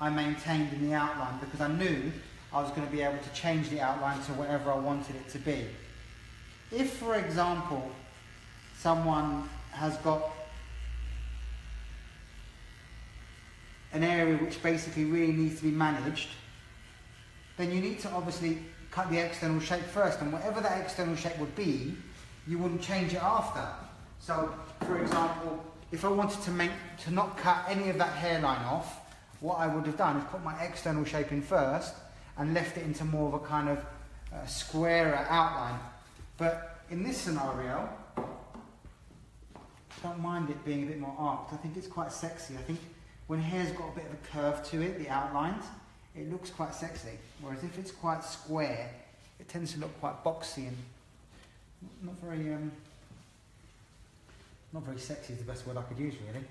[SPEAKER 1] I maintained in the outline, because I knew I was going to be able to change the outline to whatever I wanted it to be. If, for example, someone has got an area which basically really needs to be managed, then you need to obviously cut the external shape first, and whatever that external shape would be, you wouldn't change it after. So, for example, if I wanted to not cut any of that hairline off, what I would have done is put my external shape in first and left it into more of a kind of squarer outline. But in this scenario, I don't mind it being a bit more arced. I think it's quite sexy. I think when hair's got a bit of a curve to it, the outlines, it looks quite sexy. Whereas if it's quite square, it tends to look quite boxy and not very sexy is the best word I could use, really.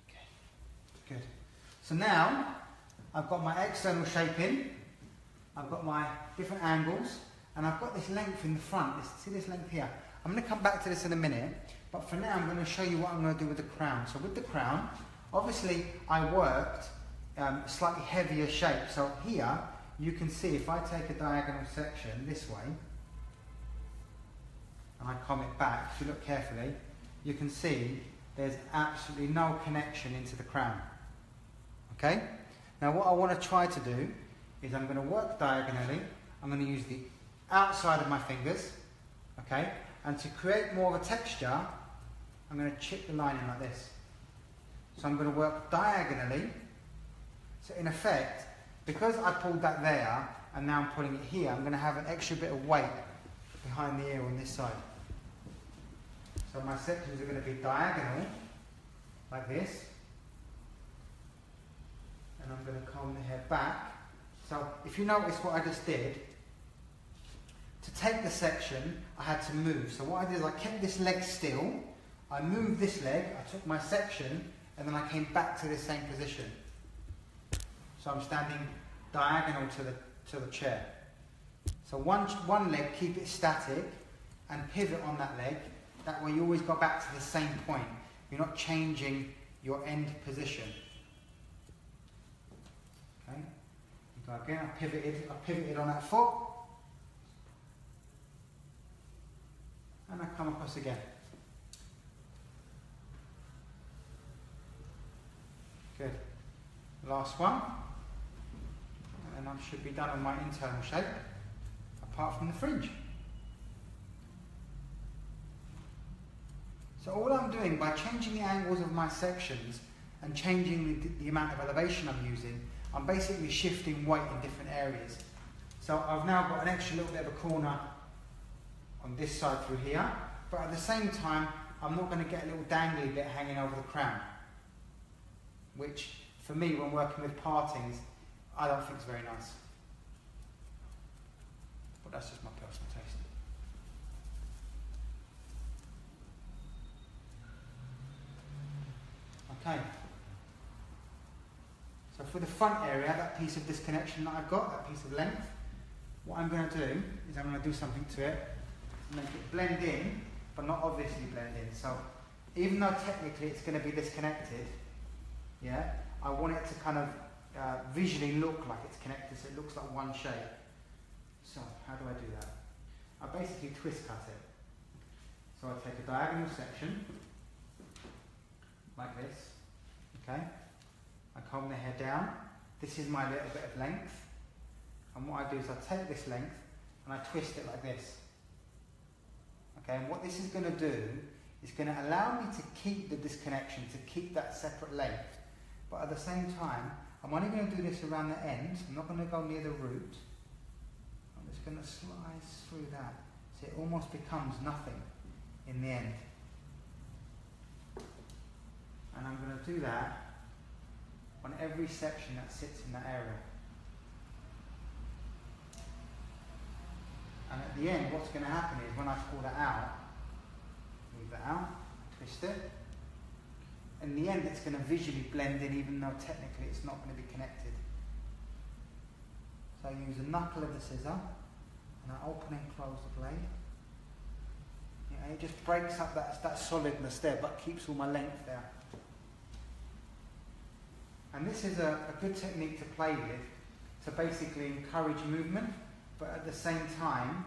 [SPEAKER 1] Okay, good. So now I've got my external shape in, I've got my different angles, and I've got this length in the front. See this length here? I'm going to come back to this in a minute, but for now I'm going to show you what I'm going to do with the crown. So with the crown, obviously I worked slightly heavier shape. So here you can see if I take a diagonal section this way and I comb it back, if you look carefully, you can see there's absolutely no connection into the crown. Okay? Now what I want to try to do is I'm going to work diagonally. I'm going to use the outside of my fingers, okay? And to create more of a texture, I'm going to chip the line in like this. So I'm going to work diagonally. So in effect, because I pulled that there, and now I'm putting it here, I'm going to have an extra bit of weight behind the ear on this side. So my sections are going to be diagonal, like this. And I'm going to comb the hair back. So if you notice what I just did, to take the section, I had to move. So what I did is I kept this leg still, I moved this leg, I took my section, and then I came back to the same position. So I'm standing diagonal to the chair. So one leg, keep it static, and pivot on that leg. That way you always go back to the same point. You're not changing your end position. Okay. You go again, I pivoted on that foot. And I come across again. Good. Last one. And I should be done on my internal shape, apart from the fringe. So all I'm doing, by changing the angles of my sections and changing the amount of elevation I'm using, I'm basically shifting weight in different areas. So I've now got an extra little bit of a corner on this side through here, but at the same time I'm not going to get a little dangly bit hanging over the crown, which for me, when working with partings, I don't think is very nice. But that's just my personal taste. Okay. So for the front area, that piece of disconnection that I've got, that piece of length, what I'm going to do is I'm going to do something to it to make it blend in, but not obviously blend in. So even though technically it's going to be disconnected, yeah, I want it to kind of visually look like it's connected, so it looks like one shape. So how do I do that? I basically twist cut it. So I take a diagonal section, like this, okay? I comb the hair down. This is my little bit of length. And what I do is I take this length and I twist it like this. Okay, and what this is going to do is going to allow me to keep the disconnection, to keep that separate length. But at the same time, I'm only going to do this around the end. I'm not going to go near the root. I'm just going to slice through that. So it almost becomes nothing in the end. And I'm going to do that on every section that sits in that area. And at the end, what's going to happen is when I pull that out, move that out, twist it. In the end, it's going to visually blend in, even though technically it's not going to be connected. So I use a knuckle of the scissor, and I open and close the blade. Yeah, it just breaks up that solidness there, but keeps all my length there. And this is a good technique to play with, to basically encourage movement, but at the same time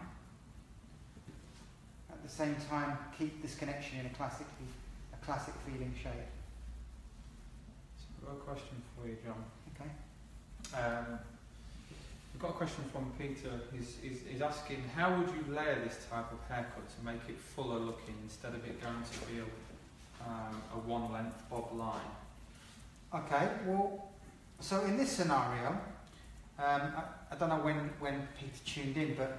[SPEAKER 1] keep this connection in a classic feeling shape.
[SPEAKER 2] So I've got a question for you, John.
[SPEAKER 1] Okay.
[SPEAKER 2] We've got a question from Peter. He's asking, how would you layer this type of haircut to make it fuller looking instead of it going to be a one length bob line?
[SPEAKER 1] Okay, well, so in this scenario, I don't know when Peter tuned in, but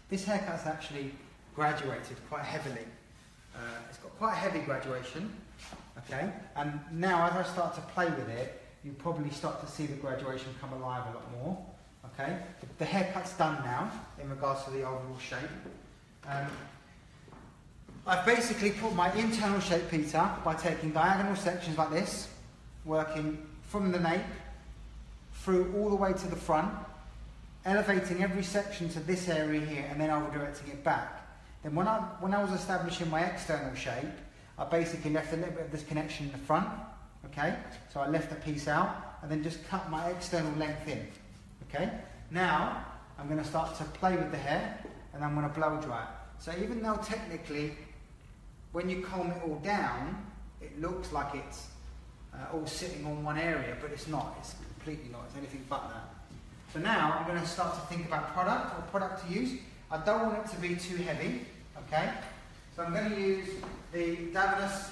[SPEAKER 1] this haircut's actually graduated quite heavily. It's got quite a heavy graduation, okay? And now as I start to play with it, you probably start to see the graduation come alive a lot more, okay? The haircut's done now in regards to the overall shape. I've basically put my internal shape, Peter, by taking diagonal sections like this, working from the nape through all the way to the front, elevating every section to this area here, and then over directing it back. Then when I was establishing my external shape, I basically left a little bit of this connection in the front, okay? So I left a piece out, and then just cut my external length in, okay? Now, I'm going to start to play with the hair, and I'm going to blow dry it. So even though technically, when you comb it all down, it looks like it's all sitting on one area, but it's not. It's completely not. It's anything but that. So now I'm going to start to think about product to use. I don't want it to be too heavy, okay? So I'm going to use the Davines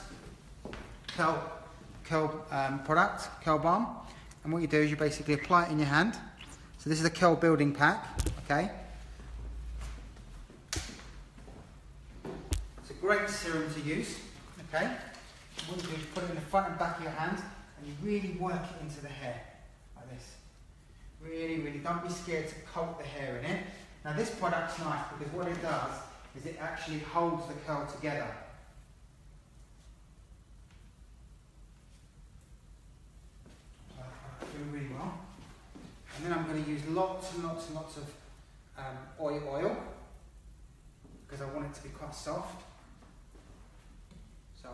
[SPEAKER 1] curl balm. And what you do is you basically apply it in your hand. So this is a curl building pack, okay? great serum to use, okay? What you do is put it in the front and back of your hands and you really work it into the hair, like this. Really, really, don't be scared to coat the hair in it. Now this product's nice because what it does is it actually holds the curl together. Doing really well. And then I'm going to use lots and lots and lots of oil because I want it to be quite soft. So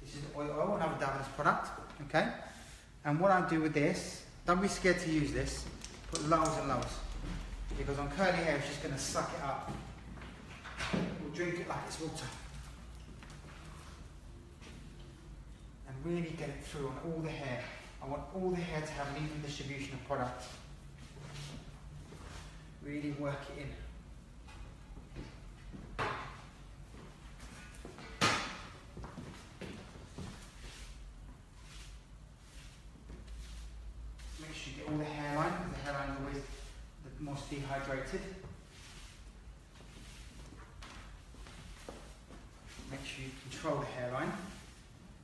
[SPEAKER 1] this is oil, another dab of this product, okay? And what I do with this, don't be scared to use this, put loads and loads, because on curly hair it's just going to suck it up. We'll drink it like it's water. And really get it through on all the hair. I want all the hair to have an even distribution of product. Really work it in. Make sure you get all the hairline, because the hairline is always the most dehydrated. Make sure you control the hairline.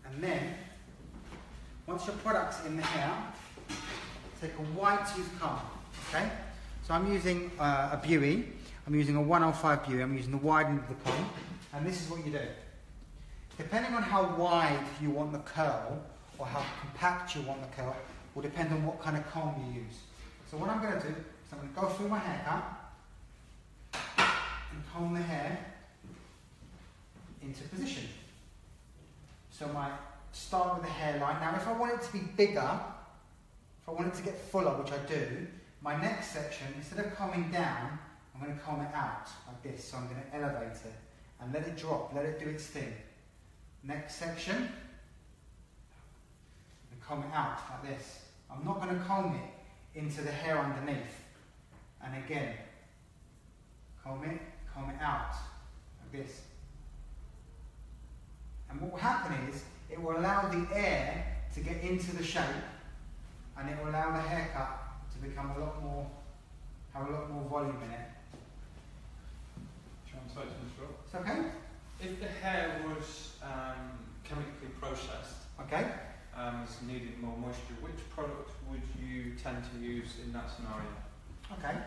[SPEAKER 1] And then, once your product's in the hair, take a white tooth comb, okay? So I'm using a Buey. I'm using a 105 Buey. I'm using the wide end of the comb. And this is what you do. Depending on how wide you want the curl, or how compact you want the curl, will depend on what kind of comb you use. So what I'm going to do is I'm going to go through my haircut and comb the hair into position. So I start with the hairline. Now if I want it to be bigger, if I want it to get fuller, which I do, my next section, instead of combing down, I'm going to comb it out like this. So I'm going to elevate it and let it drop, let it do its thing. Next section, and comb it out like this. I'm not going to comb it into the hair underneath. And again, comb it out like this. And what will happen is, it will allow the air to get into the shape, and it will allow the haircut to become have a lot more volume in it.
[SPEAKER 2] I'm sorry to interrupt.
[SPEAKER 1] It's okay?
[SPEAKER 2] If the hair was chemically processed,
[SPEAKER 1] okay,
[SPEAKER 2] it's needed more moisture, which product would you tend to use in that scenario?
[SPEAKER 1] Okay,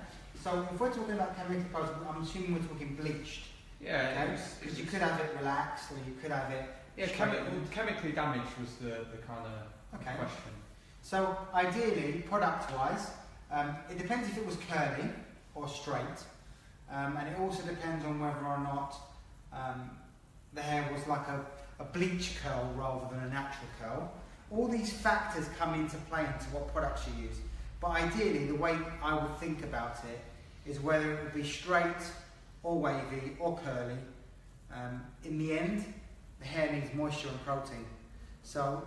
[SPEAKER 1] so if we're talking about chemically processed, I'm assuming we're talking bleached.
[SPEAKER 2] Yeah,
[SPEAKER 1] okay? Because you could have it relaxed, or you could have it.
[SPEAKER 2] Yeah, chemically damaged was the kind of question.
[SPEAKER 1] So ideally, product-wise, it depends if it was curly or straight, and it also depends on whether or not the hair was like a bleach curl rather than a natural curl. All these factors come into play into what products you use. But ideally, the way I would think about it is whether it would be straight or wavy or curly. In the end, the hair needs moisture and protein. So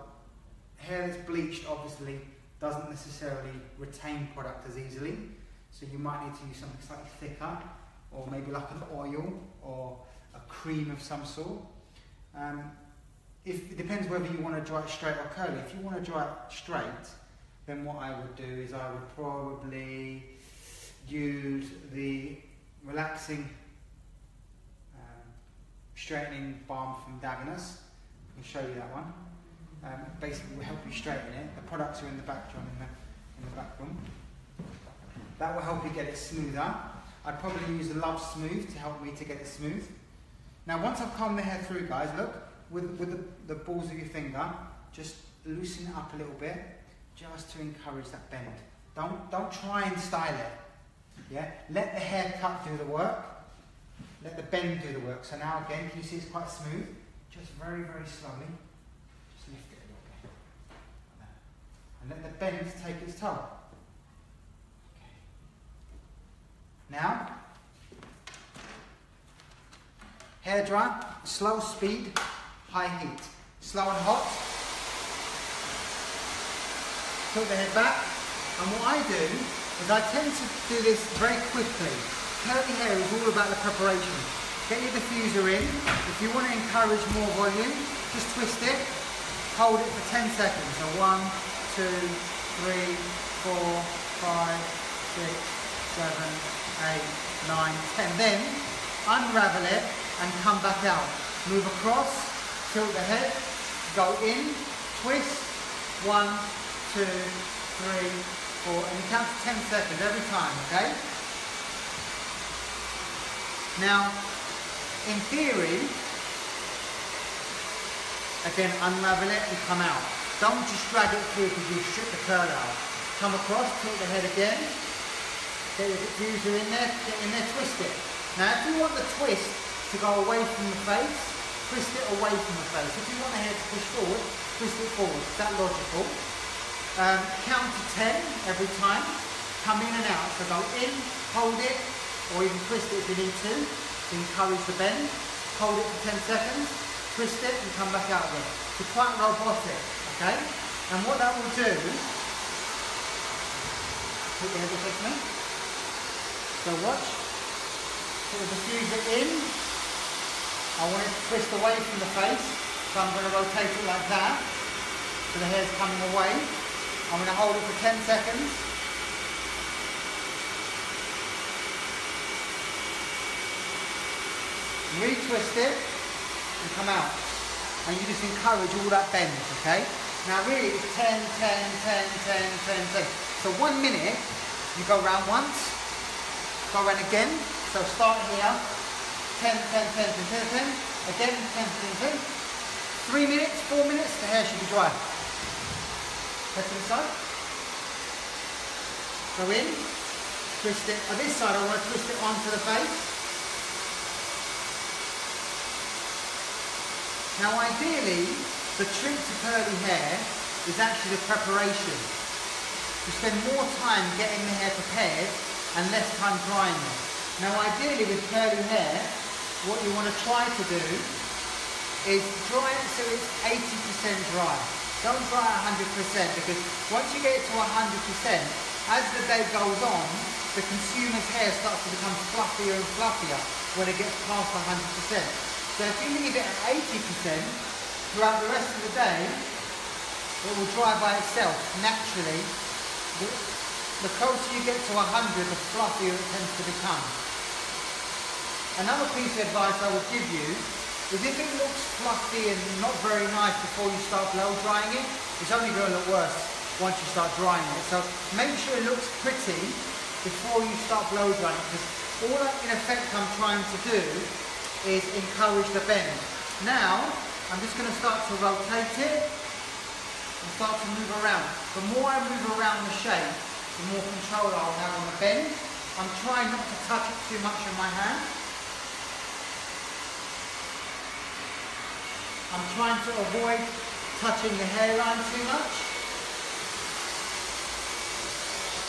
[SPEAKER 1] hair that's bleached obviously doesn't necessarily retain product as easily. So you might need to use something slightly thicker, or maybe like an oil or a cream of some sort. It depends whether you want to dry it straight or curly. If you want to dry it straight, then what I would do is I would probably use the relaxing straightening balm from Dagenus. I can show you that one. Basically will help you straighten it. The products are in the back, John, in the back room. That will help you get it smoother. I'd probably use the Love Smooth to help me to get it smooth. Now once I've combed the hair through, guys, look, with the balls of your finger, just loosen it up a little bit, just to encourage that bend. Don't try and style it. Yeah? Let the haircut do the work. Let the bend do the work. So now again, can you see it's quite smooth? Just very, very slowly. Just lift it a little bit. Like that. And let the bend take its toll. Okay. Now, hair dry, slow speed, high heat. Slow and hot. Tilt the head back. And what I do is I tend to do this very quickly. Curly hair is all about the preparation. Get your diffuser in. If you want to encourage more volume, just twist it. Hold it for 10 seconds. So 1, 2, 3, 4, 5, 6, 7, 8, 9, 10. Then unravel it and come back out. move across, tilt the head, go in, twist, 1, 2, 3, 4, and you count to 10 seconds every time, okay? Now, in theory, again, unravel it and come out. Don't just drag it through because you strip the curl out. Come across, tilt the head again, get your diffuser in there, twist it. Now, if you want the twist to go away from the face, twist it away from the face. If you want the head to push forward, twist it forward. Is that logical? Count to 10 every time. Come in and out. So go in, hold it, or even twist it if you need to encourage the bend. Hold it for 10 seconds, twist it, and come back out again. It's quite robotic, okay? And what that will do, put the head with me. So watch. Put the diffuser in. I want it to twist away from the face, so I'm going to rotate it like that, so the hair's coming away. I'm going to hold it for 10 seconds. Retwist it, and come out. And you just encourage all that bend, okay? Now really it's 10, 10, 10, 10, 10, 10. So 1 minute, you go round once, go round again. So start here, 10, 10, 10, 10, 10, 10, again, 10, 10, 10. 3 minutes, 4 minutes, the hair should be dry. Head to the side. Go in, twist it. On this side I want to twist it onto the face. Now ideally, the trick to curly hair is actually the preparation. You spend more time getting the hair prepared and less time drying it. Now ideally with curly hair, what you want to try to do is dry it so it's 80% dry. Don't dry 100% because once you get it to 100%, as the day goes on, the consumer's hair starts to become fluffier and fluffier when it gets past 100%. So if you leave it at 80%, throughout the rest of the day, it will dry by itself naturally. The closer you get to 100, the fluffier it tends to become. Another piece of advice I would give you is if it looks fluffy and not very nice before you start blow drying it, it's only going to look worse once you start drying it. So make sure it looks pretty before you start blow drying it, because all that in effect I'm trying to do is encourage the bend. Now, I'm just going to start to rotate it and start to move around. The more I move around the shape, the more control I'll have on the bend. I'm trying not to touch it too much in my hand. I'm trying to avoid touching the hairline too much,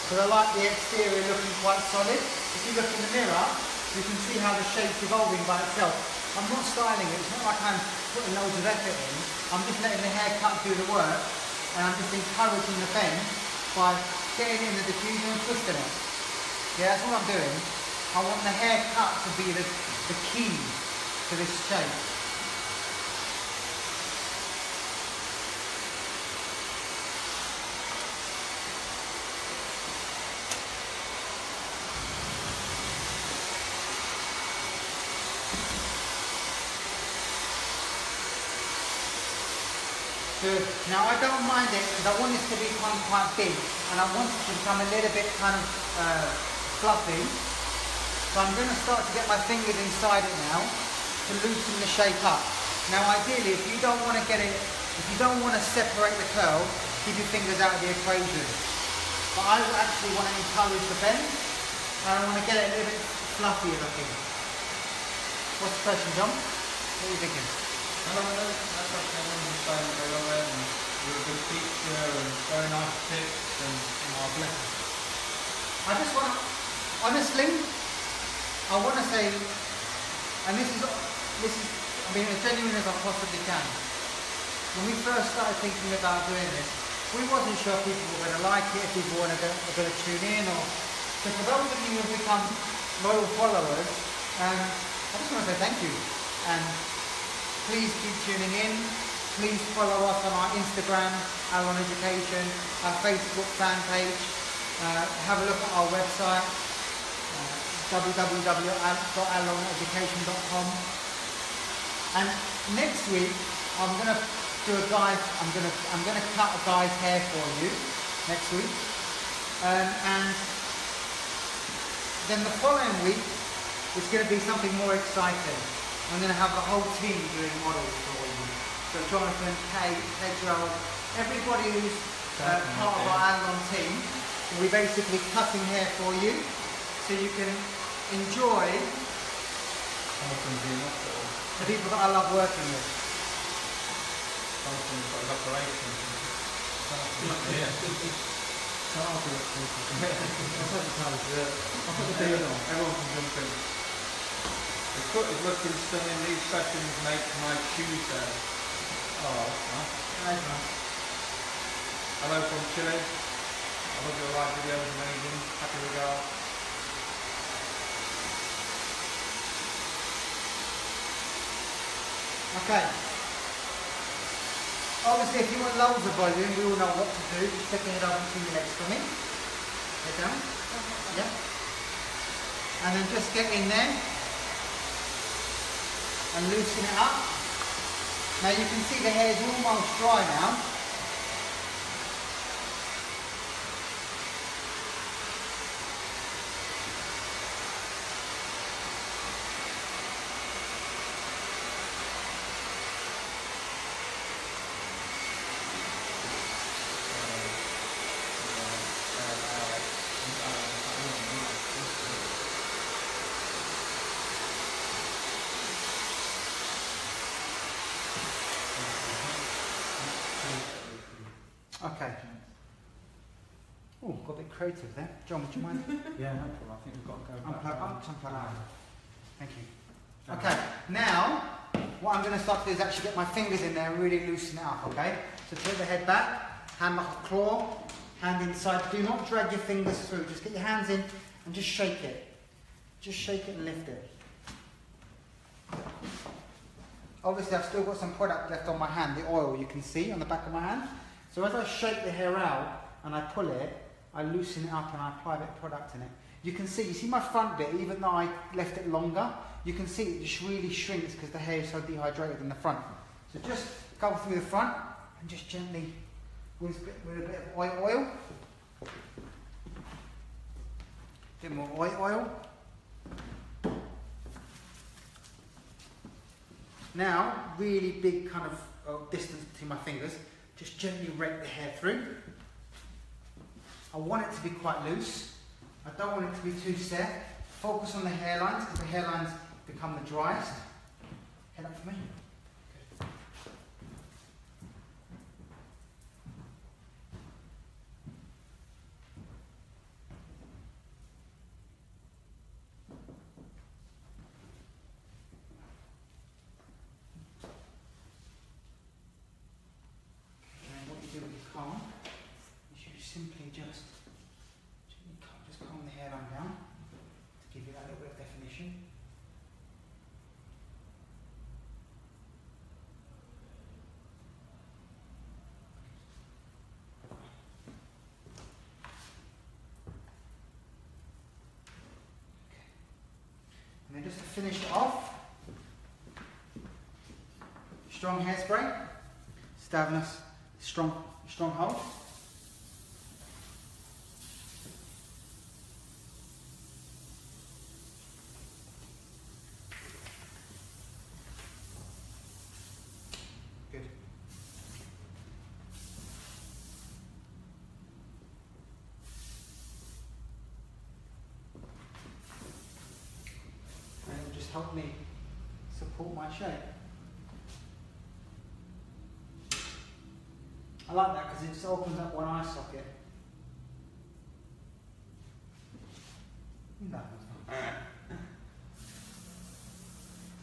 [SPEAKER 1] because I like the exterior looking quite solid. If you look in the mirror, you can see how the shape's evolving by itself. I'm not styling it, it's not like I'm putting loads of effort in. I'm just letting the haircut do the work, and I'm just encouraging the bend by getting in the diffuser and twisting it. Yeah, that's what I'm doing. I want the haircut to be the key to this shape. Good. Now I don't mind it because I want this to become quite big and I want it to become a little bit kind of fluffy. So I'm going to start to get my fingers inside it now to loosen the shape up. Now ideally, if you don't want to get it, if you don't want to separate the curl, keep your fingers out of the equation. But I actually want to encourage the bend and I want to get it a little bit fluffier looking. What's the question, John? What are you thinking?
[SPEAKER 2] That's like everyone was saying they love it and you're a good teacher and very nice tips and
[SPEAKER 1] bless. I just want to, honestly, I want to say, and this is I mean as genuine as I possibly can. When we first started thinking about doing this, we wasn't sure if people were going to like it, if people were going to tune in, or so for those of you who have become loyal followers, I just want to say thank you. And please keep tuning in. Please follow us on our Instagram, Allilon Education, our Facebook fan page. Have a look at our website, www.alliloneducation.com. And next week, I'm gonna do a guy's. I'm gonna cut a guy's hair for you next week, and then the following week it's gonna be something more exciting. I'm gonna have the whole team doing models for you. So Jonathan, Kate, Pedro, everybody who's part of our Allilon team, will be basically cutting hair for you, so you can enjoy the people that I love working with.
[SPEAKER 2] Jonathan's got his operation.
[SPEAKER 3] I'll do it. I'll put the beard on.
[SPEAKER 2] Everyone can jump in. The cut is looking stunning. These sessions make my Tuesday. Oh, that's nice. Hello from Chile. I love your live videos, amazing. Happy regards.
[SPEAKER 1] Okay. Obviously, if you want loads of volume, we all know what to do. Just take your head over between your legs for me. Head down. Yeah. And then just get in there and loosen it up. Now you can see the hair is almost dry now. Okay. Oh, got a bit creative there. John, would you mind?
[SPEAKER 3] Yeah, no problem. I think we've got to go back.
[SPEAKER 1] Unplug. Thank you. Okay, now what I'm going to start to do is actually get my fingers in there and really loosen it up, okay? So take the head back, hand like a claw, hand inside. Do not drag your fingers through. Just get your hands in and just shake it. Just shake it and lift it. Obviously, I've still got some product left on my hand, the oil you can see on the back of my hand. So as I shake the hair out and I pull it, I loosen it up and I apply a bit of product in it. You see my front bit, even though I left it longer, you can see it just really shrinks because the hair is so dehydrated in the front. So just go through the front and just gently, with a bit of oil. A bit more oil. Now, really big kind of distance between my fingers. Just gently rake the hair through. I want it to be quite loose. I don't want it to be too set. Focus on the hairlines because the hairlines become the driest. Head up for me. Good. Comb, you simply just comb the hairline down to give you that little bit of definition. Okay. And then just to finish it off, strong hairspray, Stavnus, strong hold. Good. And it will just help me support my shape. I like that because it just opens up one eye socket. No,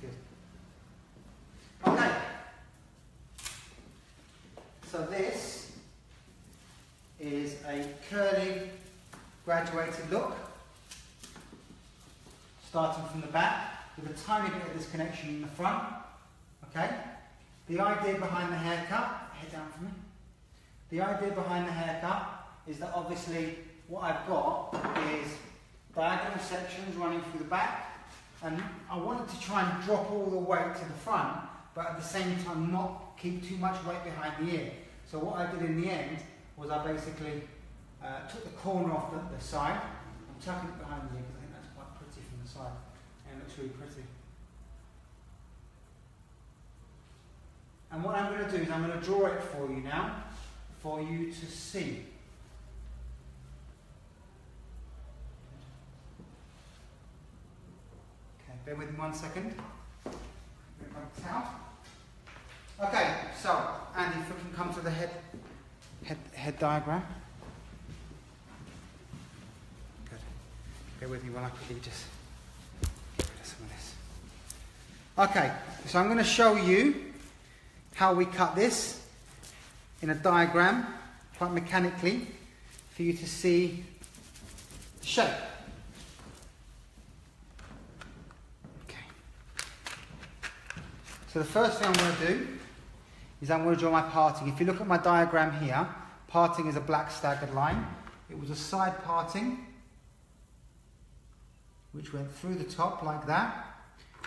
[SPEAKER 1] good. Okay. So this is a curly, graduated look, starting from the back with a tiny bit of disconnection in the front. Okay. The idea behind the haircut, head down for me. The idea behind the haircut is that obviously what I've got is diagonal sections running through the back, and I wanted to try and drop all the weight to the front but at the same time not keep too much weight behind the ear. So what I did in the end was I basically took the corner off the side. I'm tucking it behind the ear because I think that's quite pretty from the side, and it looks really pretty. And what I'm going to do is I'm going to draw it for you now, for you to see. Okay, bear with me 1 second. Bring my towel. Okay, so Andy, if we can come to the head diagram. Good. Bear with me while I quickly just get rid of some of this. Okay, so I'm going to show you how we cut this in a diagram, quite mechanically, for you to see the shape. Okay. So the first thing I'm going to do is I'm going to draw my parting. If you look at my diagram here, parting is a black staggered line. It was a side parting, which went through the top like that,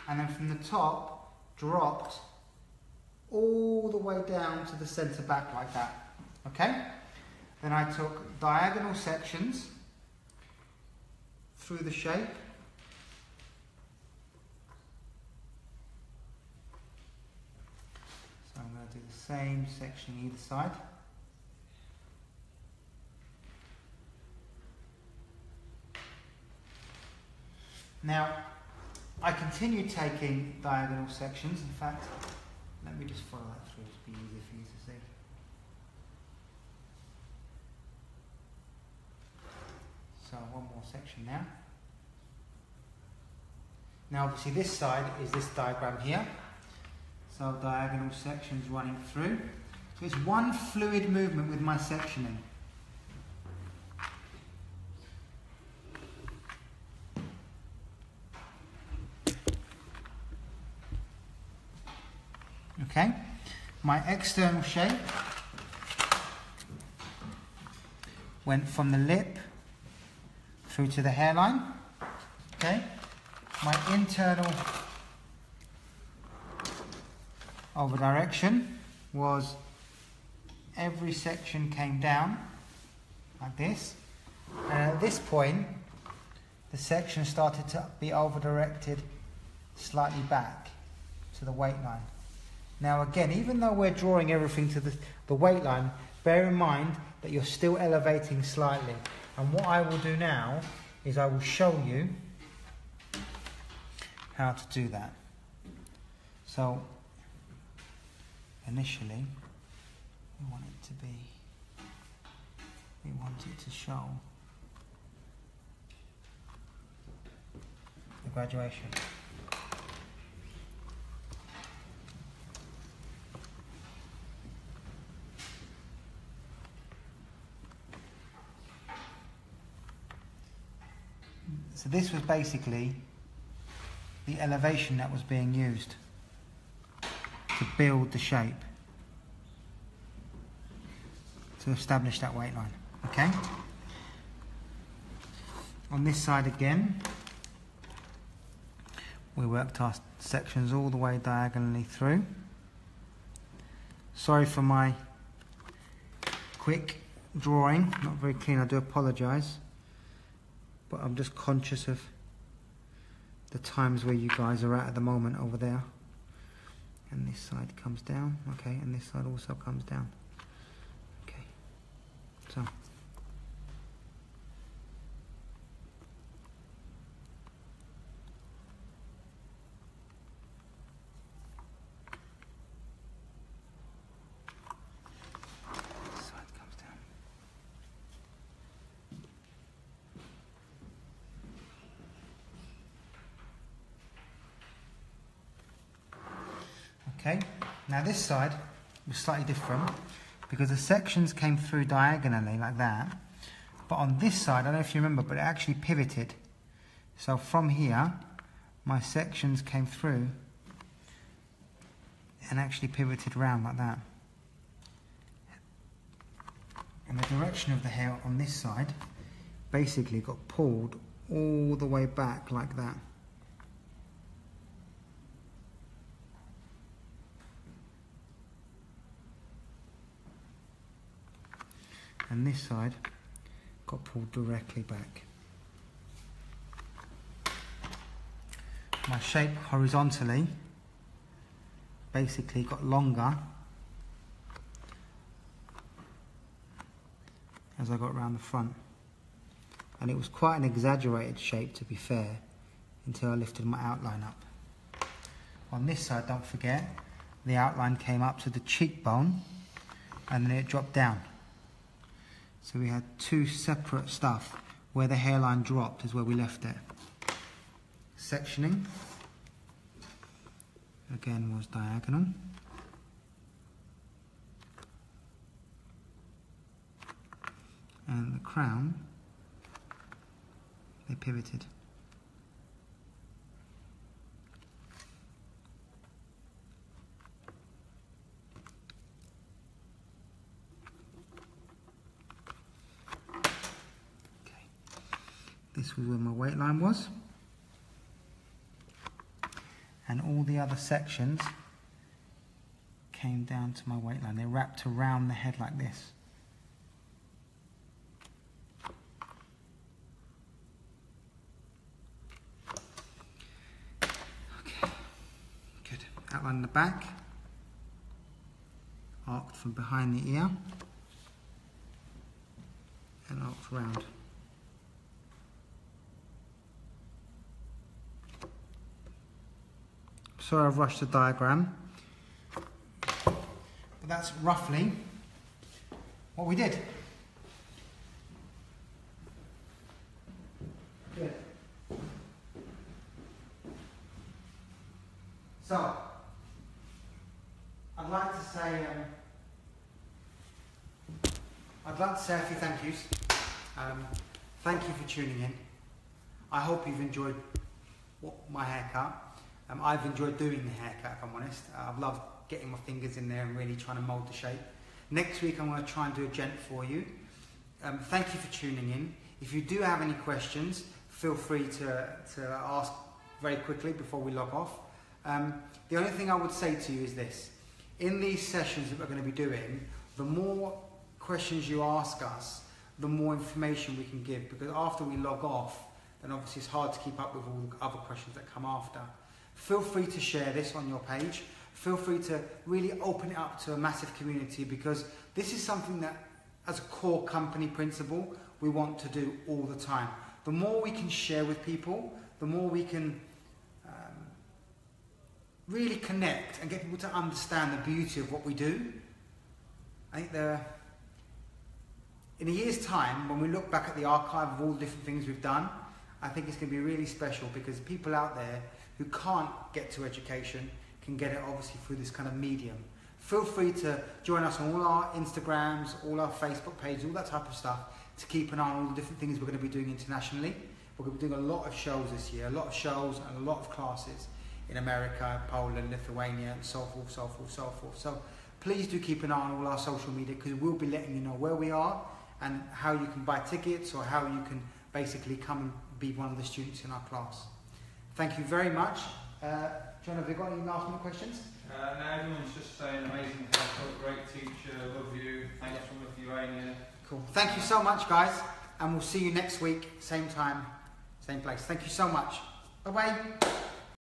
[SPEAKER 1] and then from the top dropped all the way down to the centre back like that. Okay? Then I took diagonal sections through the shape. So I'm going to do the same section either side. Now, I continue taking diagonal sections. In fact, let me just follow that through, it'll be easier for you to see. So one more section now. Now obviously this side is this diagram here. So diagonal sections running through. So it's one fluid movement with my sectioning. Okay, my external shape went from the lip through to the hairline. Okay, my internal over direction was every section came down like this, and at this point the section started to be over directed slightly back to the weight line. Now again, even though we're drawing everything to the weight line, bear in mind that you're still elevating slightly. And what I will do now is I will show you how to do that. So initially we want it to show the graduation. So this was basically the elevation that was being used to build the shape, to establish that weight line. Okay? On this side again, we worked our sections all the way diagonally through. Sorry for my quick drawing, not very clean, I do apologise. But I'm just conscious of the times where you guys are at the moment over there. And this side comes down, okay, and this side also comes down. Okay, so. This side comes down. Okay, now this side was slightly different because the sections came through diagonally like that, but on this side, I don't know if you remember, but it actually pivoted. So from here, my sections came through and actually pivoted around like that. And the direction of the hair on this side basically got pulled all the way back like that. and this side got pulled directly back. My shape horizontally basically got longer as I got around the front, and it was quite an exaggerated shape, to be fair, until I lifted my outline up. On this side, don't forget, the outline came up to the cheekbone and then it dropped down. So we had two separate stuff. Where the hairline dropped is where we left it. Sectioning, again, was diagonal. And the crown, they pivoted. This was where my weight line was, and all the other sections came down to my weight line. They wrapped around the head like this. Okay, good. Outline the back, arced from behind the ear, and arced round. Sorry I've rushed the diagram, but that's roughly what we did. Good. So, I'd like to say a few thank yous. Thank you for tuning in. I hope you've enjoyed my haircut. I've enjoyed doing the haircut, if I'm honest. I've loved getting my fingers in there and really trying to mould the shape. Next week I'm going to try and do a gent for you. Thank you for tuning in. If you do have any questions, feel free to ask very quickly before we log off. The only thing I would say to you is this. In these sessions that we're going to be doing, the more questions you ask us, the more information we can give, because after we log off, then obviously it's hard to keep up with all the other questions that come after. Feel free to share this on your page. Feel free to really open it up to a massive community, because this is something that, as a core company principle, we want to do all the time. The more we can share with people, the more we can really connect and get people to understand the beauty of what we do. I think in a year's time, when we look back at the archive of all the different things we've done, I think it's going to be really special, because people out there who can't get to education can get it obviously through this kind of medium. Feel free to join us on all our Instagrams, all our Facebook pages, all that type of stuff, to keep an eye on all the different things we're going to be doing internationally. We're going to be doing a lot of shows this year, a lot of shows and a lot of classes in America, Poland, Lithuania, and so forth, so forth, so forth. So please do keep an eye on all our social media, because we'll be letting you know where we are and how you can buy tickets, or how you can basically come and be one of the students in our class. Thank you very much. John, have you got any last minute questions?
[SPEAKER 2] No, everyone's just saying amazing haircut, great teacher, love you, thanks from Lithuania.
[SPEAKER 1] Cool. Thank you so much, guys, and we'll see you next week, same time, same place. Thank you so much. Bye-bye.